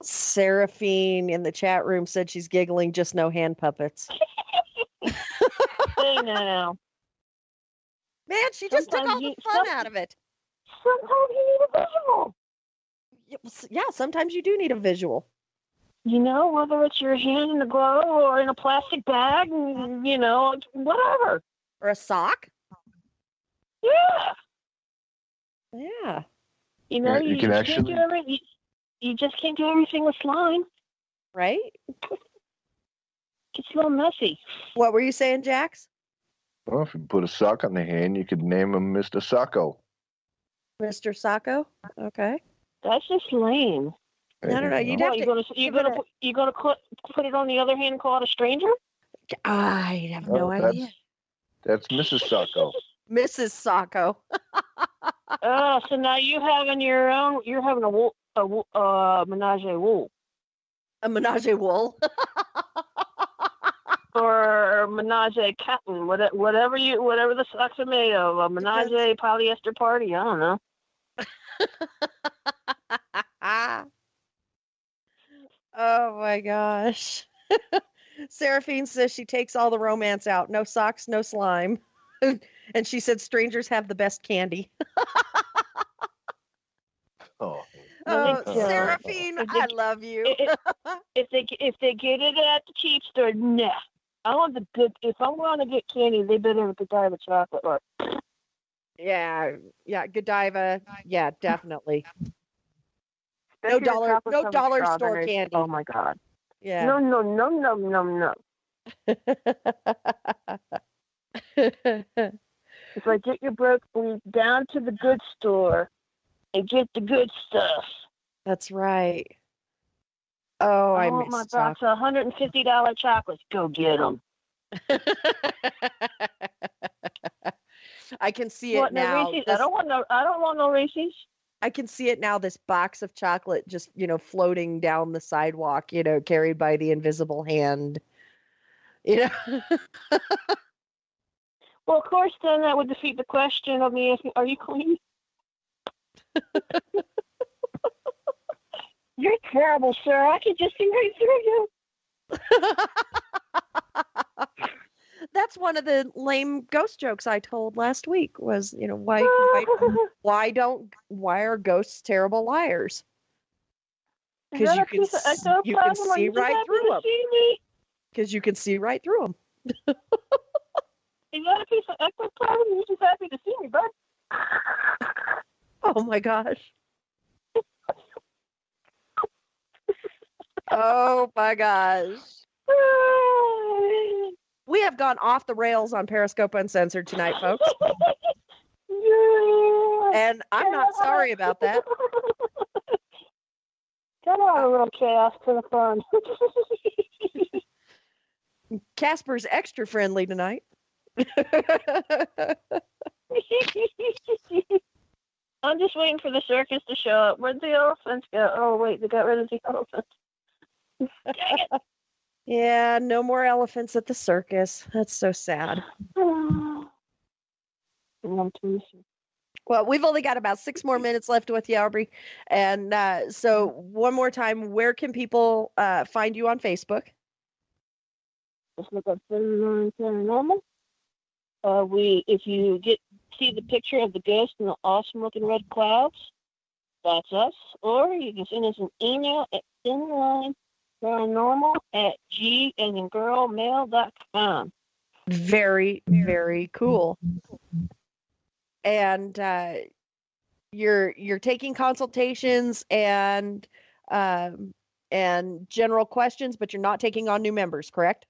[SPEAKER 2] Seraphine in the chat room said she's giggling, just no hand puppets.
[SPEAKER 4] Hey now.
[SPEAKER 2] Man, she just took all the fun out of it.
[SPEAKER 4] Sometimes you need a visual.
[SPEAKER 2] Yeah, sometimes you do need a visual.
[SPEAKER 4] You know, whether it's your hand in a glove or in a plastic bag, you know, whatever.
[SPEAKER 2] Or a sock.
[SPEAKER 4] Yeah.
[SPEAKER 2] Yeah.
[SPEAKER 4] You know,
[SPEAKER 3] you can
[SPEAKER 4] just
[SPEAKER 3] actually...
[SPEAKER 4] can't do you just can't do everything with slime.
[SPEAKER 2] Right?
[SPEAKER 4] It's a little messy.
[SPEAKER 2] What were you saying, Jax?
[SPEAKER 3] Well, if you put a sock on the hand, you could name him Mr. Socko.
[SPEAKER 2] Mr. Sacco? Okay.
[SPEAKER 4] That's just lame.
[SPEAKER 2] No. You'd
[SPEAKER 4] What,
[SPEAKER 2] have to.
[SPEAKER 4] you gonna put it on the other hand and call it a stranger?
[SPEAKER 2] I have no idea.
[SPEAKER 3] That's Mrs. Socko.
[SPEAKER 2] Mrs. Sacco.
[SPEAKER 4] So now you're having a menage a wool.
[SPEAKER 2] A menage a wool.
[SPEAKER 4] Or menage a cotton, whatever the socks are made of. A menage a polyester party. I don't know.
[SPEAKER 2] Oh my gosh. Seraphine says she takes all the romance out. No socks, no slime. And she said strangers have the best candy. Seraphine, I love you.
[SPEAKER 4] If they get it at the cheap store, nah. I want the good. If I'm going to get candy, they better have Godiva chocolate. Or
[SPEAKER 2] yeah, Godiva. Yeah, definitely. No dollar store candy.
[SPEAKER 4] Oh my God.
[SPEAKER 2] Yeah.
[SPEAKER 4] No. If I get your broke, leave down to the good store and get the good stuff.
[SPEAKER 2] That's right. Oh, I
[SPEAKER 4] want
[SPEAKER 2] miss
[SPEAKER 4] my box of $150 chocolates. Go get them.
[SPEAKER 2] I can see it now.
[SPEAKER 4] I don't want no Reese's.
[SPEAKER 2] I can see it now. This box of chocolate just, floating down the sidewalk, carried by the invisible hand.
[SPEAKER 4] Well, of course, then that would defeat the question of me asking, "Are you clean?" You're terrible, sir. I can just see right through you.
[SPEAKER 2] That's one of the lame ghost jokes I told last week was, why are ghosts terrible liars? Because you can see right through them. Because you can see right through them.
[SPEAKER 4] You got a piece of ectoplasm? You're just happy to see me, bud.
[SPEAKER 2] Oh my gosh. Oh my gosh. We have gone off the rails on Periscope Uncensored tonight, folks.
[SPEAKER 4] Yeah.
[SPEAKER 2] And I'm not sorry about that.
[SPEAKER 4] Come on, a little chaos for the fun.
[SPEAKER 2] Casper's extra friendly tonight.
[SPEAKER 4] I'm just waiting for the circus to show up. Where'd the elephants go? Oh, wait, they got rid of the elephants. Dang it.
[SPEAKER 2] Yeah, no more elephants at the circus. That's so sad.
[SPEAKER 4] Well,
[SPEAKER 2] we've only got about 6 more minutes left with you, Aubrey. And so one more time, where can people find you on Facebook?
[SPEAKER 4] Just look up Thin Line Paranormal. If you see the picture of the ghost and the awesome looking red clouds, that's us. Or you can send us an email at thinlineparanormal@g-as-in-girl-mail.com.
[SPEAKER 2] Very, very cool. And you're taking consultations and general questions, but you're not taking on new members, correct?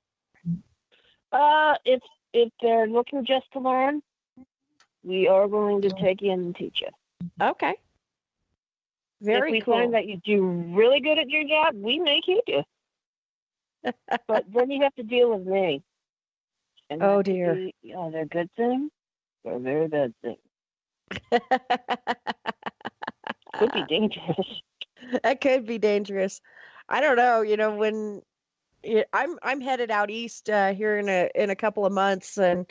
[SPEAKER 4] If they're looking just to learn, we are willing to take in and teach you.
[SPEAKER 2] Okay. Very
[SPEAKER 4] If we
[SPEAKER 2] cool.
[SPEAKER 4] find that you do really good at your job, we may keep you. But then you have to deal with me. And
[SPEAKER 2] Oh,
[SPEAKER 4] that could
[SPEAKER 2] dear.
[SPEAKER 4] be either a good thing or a very bad thing. Could be dangerous.
[SPEAKER 2] That could be dangerous. I don't know. When I'm headed out east here in a couple of months, and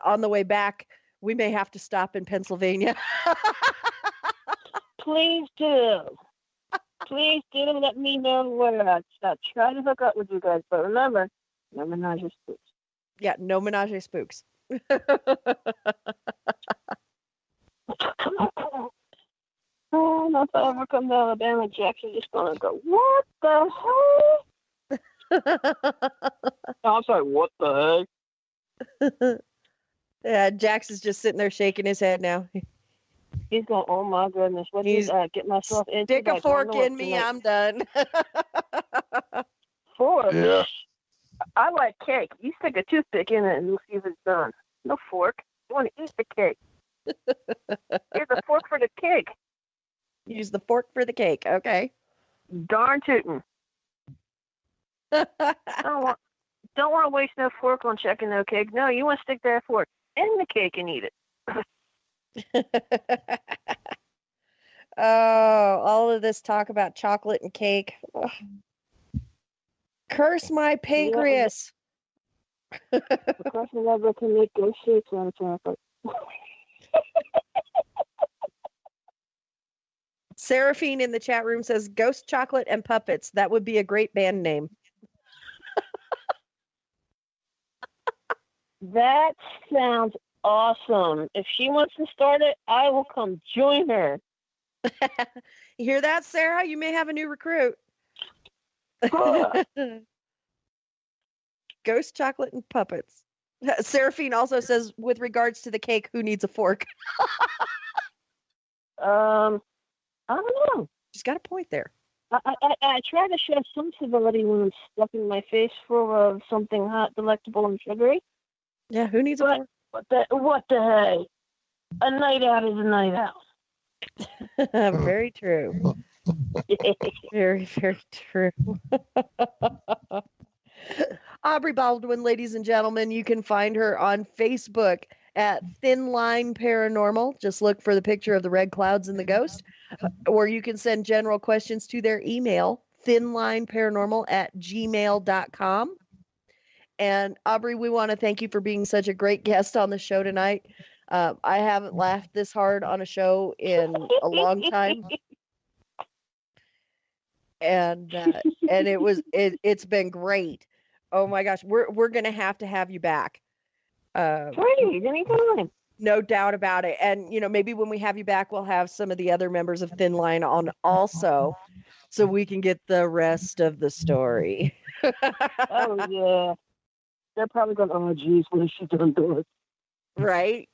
[SPEAKER 2] on the way back, we may have to stop in Pennsylvania.
[SPEAKER 4] Please do. Please do let me know where I'll try to hook up with you guys. But remember, no menage a spooks.
[SPEAKER 2] Yeah, no menage a spooks.
[SPEAKER 4] Oh, if I ever come to Alabama, Jackson's just gonna go, what the heck? Oh, I'm sorry, what the heck?
[SPEAKER 2] Yeah, Jax is just sitting there shaking his head now.
[SPEAKER 4] He's going, oh my goodness, what did I get myself into?
[SPEAKER 2] Stick a fork in me, I'm done.
[SPEAKER 4] Fork?
[SPEAKER 3] Yeah.
[SPEAKER 4] I like cake. You stick a toothpick in it and we'll see if it's done. No fork. You want to eat the cake. Here's a fork for the cake.
[SPEAKER 2] Use the fork for the cake, okay.
[SPEAKER 4] Darn tootin'. Don't want to waste no fork on checking no cake. No, you want to stick that fork in the cake and eat it.
[SPEAKER 2] Oh, all of this talk about chocolate and cake. Ugh. Curse my pancreas.
[SPEAKER 4] The person never can make good shapes on chocolate.
[SPEAKER 2] Seraphine in the chat room says Ghost Chocolate and Puppets. That would be a great band name.
[SPEAKER 4] That sounds awesome. If she wants to start it, I will come join her.
[SPEAKER 2] You hear that, Sarah? You may have a new recruit. Ghost Chocolate and Puppets. Seraphine also says, with regards to the cake, who needs a fork?
[SPEAKER 4] I don't know.
[SPEAKER 2] She's got a point there.
[SPEAKER 4] I try to show some civility when I'm stuffing my face full of something hot, delectable, and sugary.
[SPEAKER 2] Yeah, who needs a fork?
[SPEAKER 4] What the heck? A night out is a night out.
[SPEAKER 2] Very true. Very, very true. Aubrey Baldwin, ladies and gentlemen, you can find her on Facebook at Thin Line Paranormal. Just look for the picture of the red clouds and the ghost. Or you can send general questions to their email, thinlineparanormal@gmail.com. And Aubrey, we want to thank you for being such a great guest on the show tonight. I haven't laughed this hard on a show in a long time. And it's been great. Oh my gosh, we're gonna have to have you back.
[SPEAKER 4] Please, anytime.
[SPEAKER 2] No doubt about it. And maybe when we have you back, we'll have some of the other members of Thin Line on also, so we can get the rest of the story.
[SPEAKER 4] Oh yeah, they're probably going, oh geez, what has she done to us?
[SPEAKER 2] Right.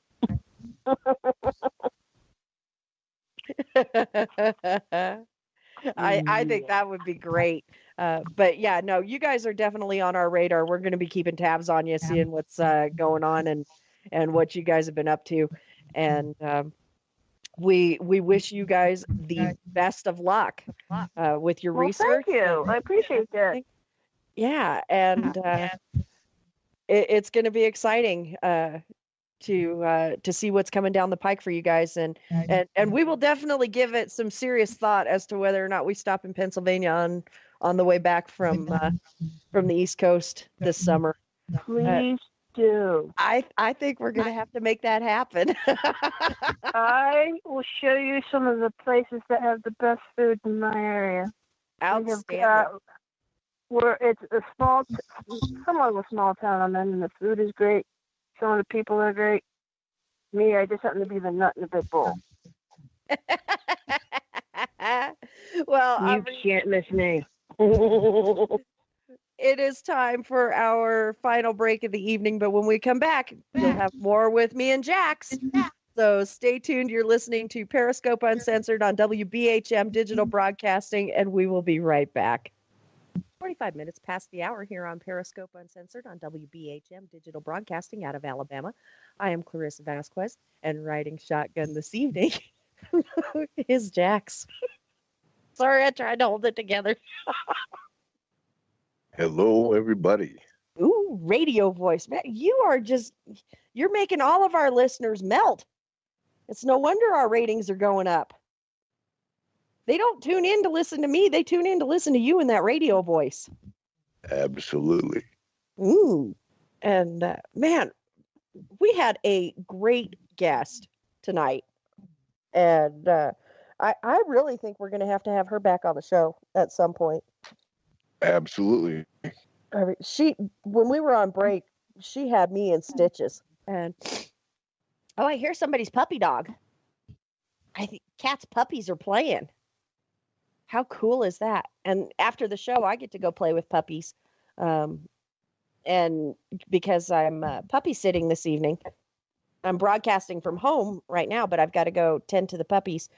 [SPEAKER 2] I think that would be great. But yeah, no, you guys are definitely on our radar. We're going to be keeping tabs on you, seeing what's going on and what you guys have been up to. And we wish you guys the best of luck with your research.
[SPEAKER 4] Thank you. I appreciate that.
[SPEAKER 2] Yeah, and it's going to be exciting to see what's coming down the pike for you guys, and we will definitely give it some serious thought as to whether or not we stop in Pennsylvania on the way back from the East Coast this summer.
[SPEAKER 4] Please do.
[SPEAKER 2] I think we're gonna have to make that happen.
[SPEAKER 4] I will show you some of the places that have the best food in my area.
[SPEAKER 2] Outstanding.
[SPEAKER 4] Where it's a somewhat of a small town I'm in, and the food is great. Some of the people are great. Me, I just happen to be the nut in the big bowl.
[SPEAKER 2] Well,
[SPEAKER 4] you can't miss me.
[SPEAKER 2] It is time for our final break of the evening, but when we come back, you'll have more with me and Jax. So stay tuned. You're listening to Periscope Uncensored on WBHM Digital Broadcasting, and we will be right back. 45 minutes past the hour here on Periscope Uncensored on WBHM Digital Broadcasting out of Alabama. I am Clarissa Vasquez, and riding shotgun this evening is Jax. Sorry, I tried to hold it together.
[SPEAKER 3] Hello, everybody.
[SPEAKER 2] Ooh, radio voice. Man, you're making all of our listeners melt. It's no wonder our ratings are going up. They don't tune in to listen to me. They tune in to listen to you in that radio voice.
[SPEAKER 3] Absolutely.
[SPEAKER 2] Ooh. And man, we had a great guest tonight. And I really think we're going to have her back on the show at some point.
[SPEAKER 3] Absolutely.
[SPEAKER 2] I mean, when we were on break, she had me in stitches. And I hear somebody's puppy dog. I think Cat's puppies are playing. How cool is that? And after the show, I get to go play with puppies. And because I'm puppy sitting this evening, I'm broadcasting from home right now, but I've got to go tend to the puppies.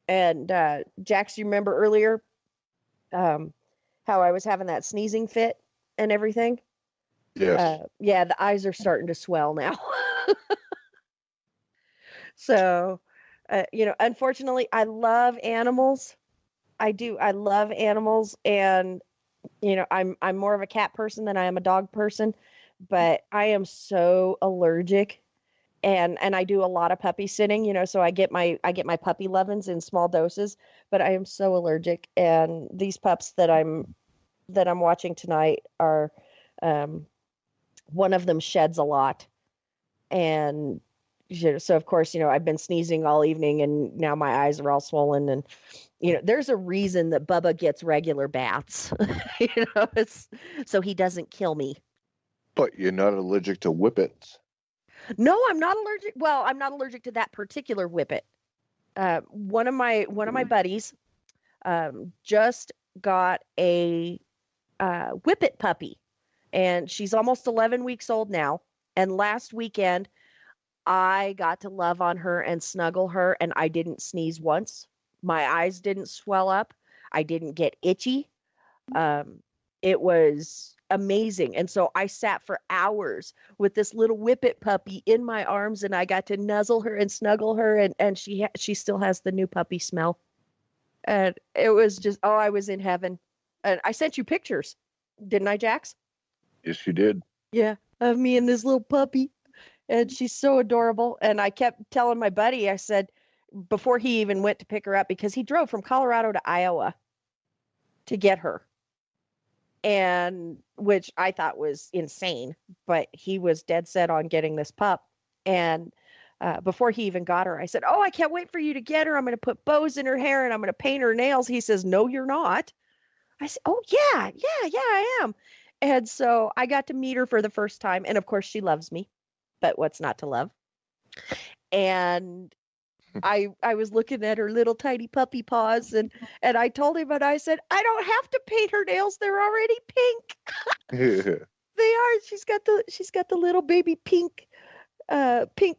[SPEAKER 2] And Jax, you remember earlier how I was having that sneezing fit and everything?
[SPEAKER 3] Yes.
[SPEAKER 2] Yeah, the eyes are starting to swell now. So, unfortunately, I love animals. I do. I love animals, and I'm more of a cat person than I am a dog person, but I am so allergic, and I do a lot of puppy sitting, so I get my puppy lovin's in small doses, but I am so allergic, and these pups that I'm watching tonight are, one of them sheds a lot, and so of course, I've been sneezing all evening, and now my eyes are all swollen, and there's a reason that Bubba gets regular baths. It's so he doesn't kill me.
[SPEAKER 3] But you're not allergic to whippets.
[SPEAKER 2] No, I'm not allergic. Well, I'm not allergic to that particular whippet. One of my buddies just got a whippet puppy, and she's almost 11 weeks old now. And last weekend, I got to love on her and snuggle her, and I didn't sneeze once. My eyes didn't swell up. I didn't get itchy. It was amazing. And so I sat for hours with this little whippet puppy in my arms, and I got to nuzzle her and snuggle her, and she still has the new puppy smell. And it was just, I was in heaven. And I sent you pictures, didn't I, Jax?
[SPEAKER 3] Yes, you did.
[SPEAKER 2] Yeah, of me and this little puppy. And she's so adorable. And I kept telling my buddy, I said, before he even went to pick her up, because he drove from Colorado to Iowa to get her, and which I thought was insane, but he was dead set on getting this pup. And before he even got her, I said, I can't wait for you to get her. I'm going to put bows in her hair and I'm going to paint her nails. He says, no, you're not. I said, oh yeah, I am. And so I got to meet her for the first time. And of course she loves me, but what's not to love? And I was looking at her little tiny puppy paws, and I told him, and I said, I don't have to paint her nails. They're already pink. They are. She's got the little baby pink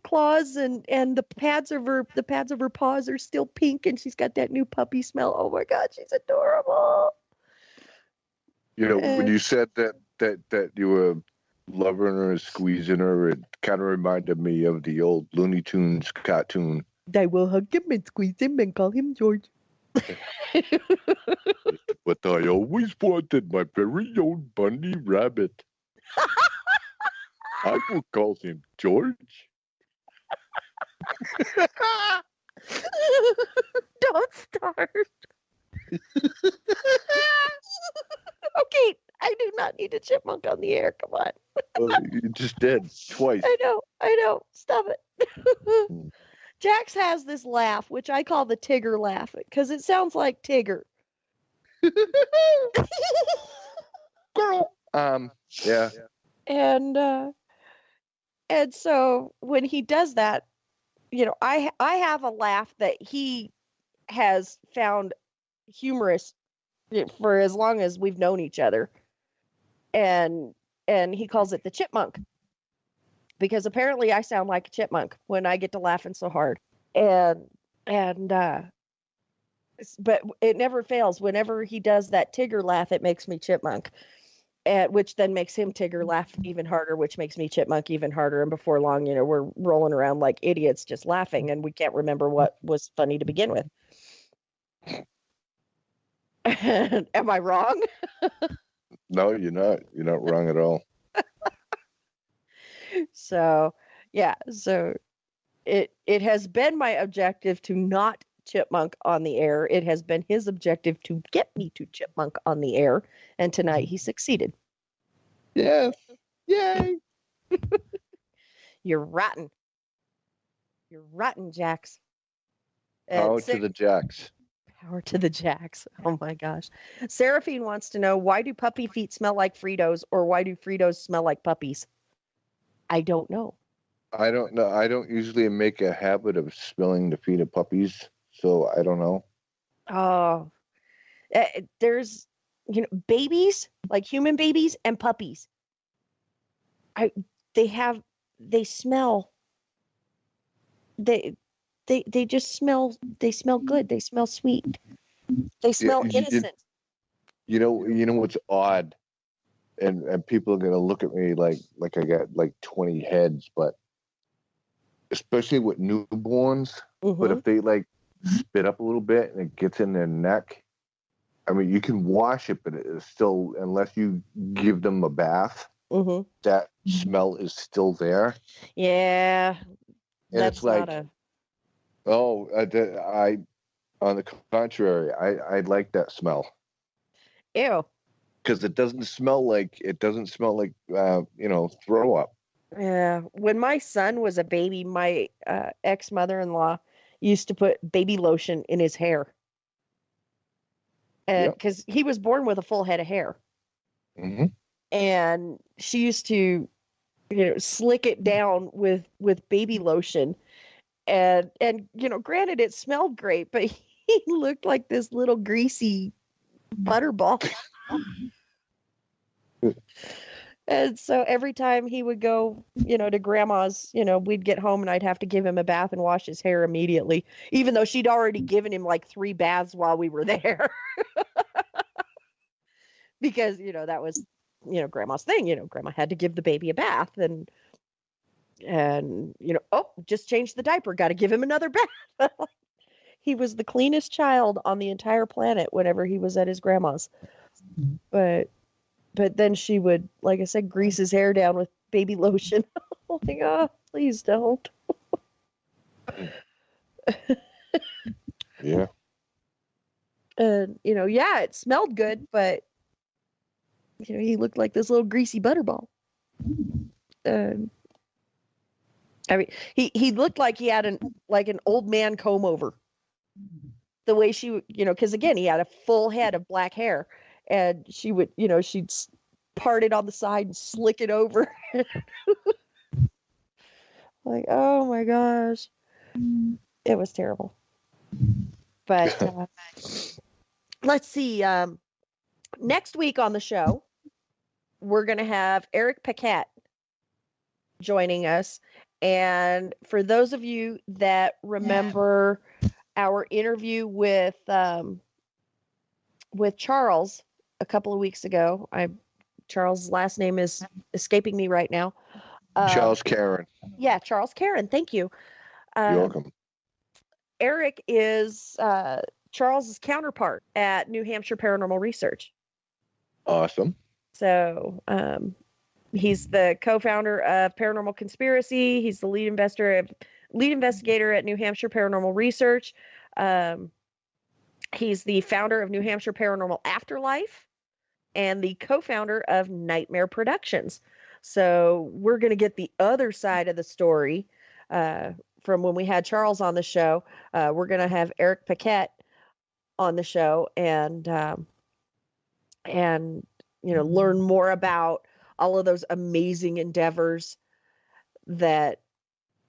[SPEAKER 2] claws, and the pads of her paws are still pink, and she's got that new puppy smell. Oh my God, she's adorable.
[SPEAKER 3] When you said that you were loving her and squeezing her, it kind of reminded me of the old Looney Tunes cartoon.
[SPEAKER 2] I will hug him and squeeze him and call him George.
[SPEAKER 3] But I always wanted my very own bunny rabbit. I will call him George.
[SPEAKER 2] Don't start. Okay, I do not need a chipmunk on the air. Come on.
[SPEAKER 3] Well, you just did twice.
[SPEAKER 2] I know. Stop it. Jax has this laugh, which I call the Tigger laugh, because it sounds like Tigger.
[SPEAKER 3] Girl. Yeah.
[SPEAKER 2] And so when he does that, I have a laugh that he has found humorous for as long as we've known each other. And he calls it the chipmunk, because apparently I sound like a chipmunk when I get to laughing so hard. But it never fails. Whenever he does that Tigger laugh, it makes me chipmunk, which then makes him Tigger laugh even harder, which makes me chipmunk even harder. And before long, we're rolling around like idiots just laughing, and we can't remember what was funny to begin with. Am I wrong?
[SPEAKER 3] No, you're not. You're not wrong at all.
[SPEAKER 2] So, yeah. So it has been my objective to not chipmunk on the air. It has been his objective to get me to chipmunk on the air, and tonight he succeeded.
[SPEAKER 3] Yes. Yay.
[SPEAKER 2] You're rotten. You're rotten, Jax.
[SPEAKER 3] Power to the Jax.
[SPEAKER 2] Power to the Jax. Oh my gosh. Seraphine wants to know, why do puppy feet smell like Fritos, or why do Fritos smell like puppies? I don't know.
[SPEAKER 3] I don't know. I don't usually make a habit of smelling the feet of puppies, so I don't know.
[SPEAKER 2] Oh, there's, babies, like human babies and puppies. They smell. They just smell. They smell good. They smell sweet. They smell innocent.
[SPEAKER 3] You know what's odd, and people are gonna look at me like I got like 20 heads, but especially with newborns.
[SPEAKER 2] Mm-hmm.
[SPEAKER 3] But if they like spit up a little bit and it gets in their neck, I mean, you can wash it, but it is still, unless you give them a bath,
[SPEAKER 2] Mm-hmm.
[SPEAKER 3] that smell is still there.
[SPEAKER 2] Yeah,
[SPEAKER 3] and
[SPEAKER 2] that's
[SPEAKER 3] it's like,
[SPEAKER 2] not a.
[SPEAKER 3] Oh, I on the contrary, I like that smell.
[SPEAKER 2] Ew.
[SPEAKER 3] Because it doesn't smell like throw up.
[SPEAKER 2] Yeah. When my son was a baby, my ex-mother-in-law used to put baby lotion in his hair. Because he was born with a full head of hair.
[SPEAKER 3] Mm-hmm.
[SPEAKER 2] And she used to, slick it down with baby lotion. And granted, it smelled great, but he looked like this little greasy butterball. And so every time he would go, to grandma's, we'd get home and I'd have to give him a bath and wash his hair immediately, even though she'd already given him like 3 baths while we were there. Because, that was, grandma's thing. Grandma had to give the baby a bath and just change the diaper. Got to give him another bath. He was the cleanest child on the entire planet whenever he was at his grandma's. But then she would, like I said, grease his hair down with baby lotion. I'm like, oh, please don't.
[SPEAKER 3] Yeah.
[SPEAKER 2] And, it smelled good, but, he looked like this little greasy butterball. I mean, he looked like he had an old man comb over. The way she would, because again, he had a full head of black hair, and she would, she'd part it on the side and slick it over. Like, oh my gosh, it was terrible. But let's see. Next week on the show, we're going to have Eric Paquette joining us. And for those of you that remember our interview with Charles a couple of weeks ago, Charles' last name is escaping me right now.
[SPEAKER 3] Charles Karen.
[SPEAKER 2] Yeah, Charles Karen. Thank you.
[SPEAKER 3] You're welcome.
[SPEAKER 2] Eric is Charles's counterpart at New Hampshire Paranormal Research.
[SPEAKER 3] Awesome.
[SPEAKER 2] So he's the co-founder of Paranormal Conspiracy. He's the lead investigator at New Hampshire Paranormal Research. He's the founder of New Hampshire Paranormal Afterlife and the co-founder of Nightmare Productions. So we're going to get the other side of the story from when we had Charles on the show. We're going to have Eric Paquette on the show and learn more about all of those amazing endeavors that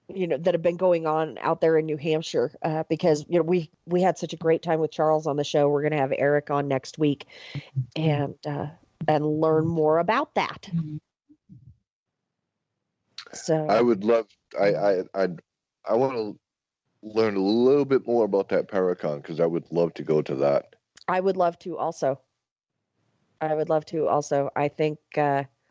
[SPEAKER 2] have been going on out there in New Hampshire, because we had such a great time with Charles on the show. We're going to have Eric on next week and learn more about that. So
[SPEAKER 3] I would love. I want to learn a little bit more about that Paracon, because I would love to go to that.
[SPEAKER 2] I would love to also. I think after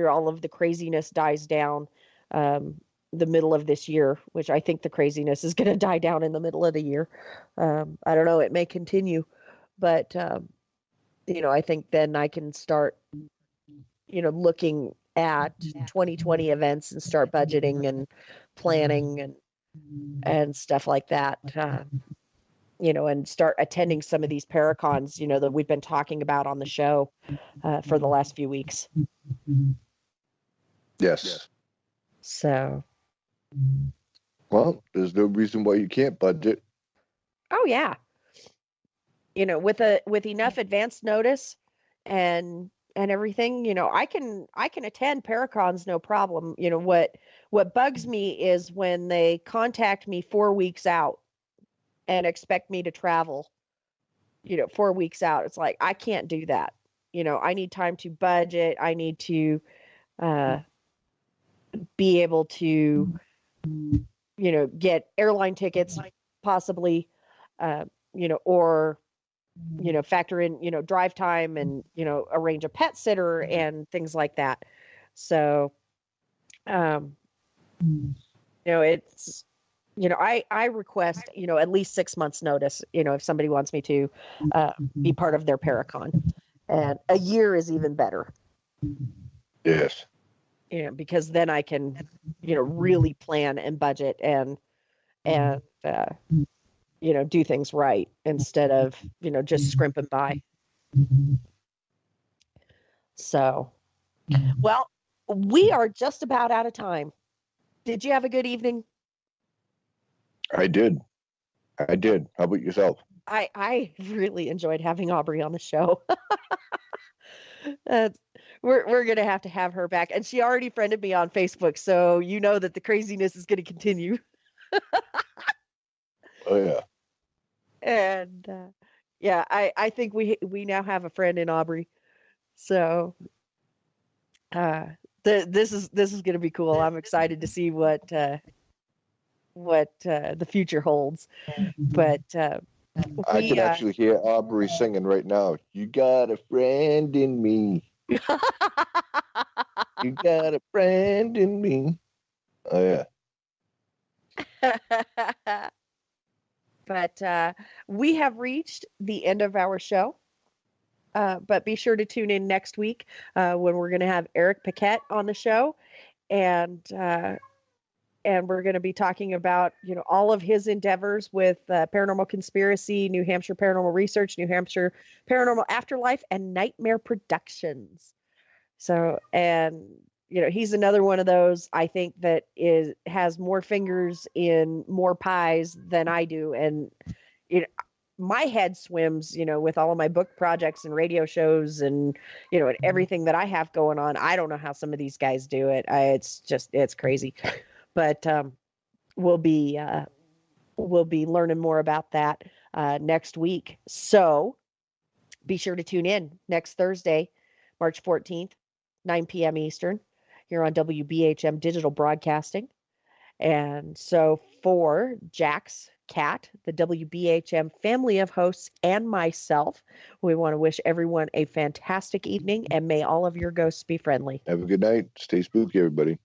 [SPEAKER 2] all of the craziness dies down, the middle of this year, which I think the craziness is going to die down in the middle of the year. I don't know. It may continue, but, I think then I can start, looking at 2020 events and start budgeting and planning and stuff like that. And start attending some of these Paracons, that we've been talking about on the show for the last few weeks.
[SPEAKER 3] Yes.
[SPEAKER 2] So.
[SPEAKER 3] Well, there's no reason why you can't budget.
[SPEAKER 2] Oh yeah. With enough advance notice and everything, I can attend Paracons no problem. What bugs me is when they contact me 4 weeks out and expect me to travel, 4 weeks out. It's like, I can't do that. I need time to budget. I need to be able to, get airline tickets possibly, or, factor in, drive time and, arrange a pet sitter and things like that. So, it's, I request, at least 6 months notice, if somebody wants me to be part of their Paracon, and a year is even better.
[SPEAKER 3] Yes.
[SPEAKER 2] Because then I can, really plan and budget and do things right instead of, just scrimping by. So, well, we are just about out of time. Did you have a good evening?
[SPEAKER 3] I did. How about yourself?
[SPEAKER 2] I really enjoyed having Aubrey on the show. We're going to have her back. And she already friended me on Facebook, so you know that the craziness is going to continue.
[SPEAKER 3] Oh, yeah.
[SPEAKER 2] And, I think we now have a friend in Aubrey. So this is going to be cool. I'm excited to see what the future holds. But
[SPEAKER 3] I can actually hear Aubrey singing right now. You got a friend in me. You got a friend in me. Oh, yeah.
[SPEAKER 2] But we have reached the end of our show. But be sure to tune in next week when we're going to have Eric Paquette on the show. And we're going to be talking about, all of his endeavors with Paranormal Conspiracy, New Hampshire Paranormal Research, New Hampshire Paranormal Afterlife, and Nightmare Productions. So, and, he's another one of those, I think, that has more fingers in more pies than I do. And, my head swims, with all of my book projects and radio shows and, and everything that I have going on. I don't know how some of these guys do it. It's crazy. But we'll be learning more about that next week. So be sure to tune in next Thursday, March 14th, 9 p.m. Eastern, here on WBHM Digital Broadcasting. And so for Jax, Kat, the WBHM family of hosts, and myself, we want to wish everyone a fantastic evening, and may all of your ghosts be friendly.
[SPEAKER 3] Have a good night. Stay spooky, everybody.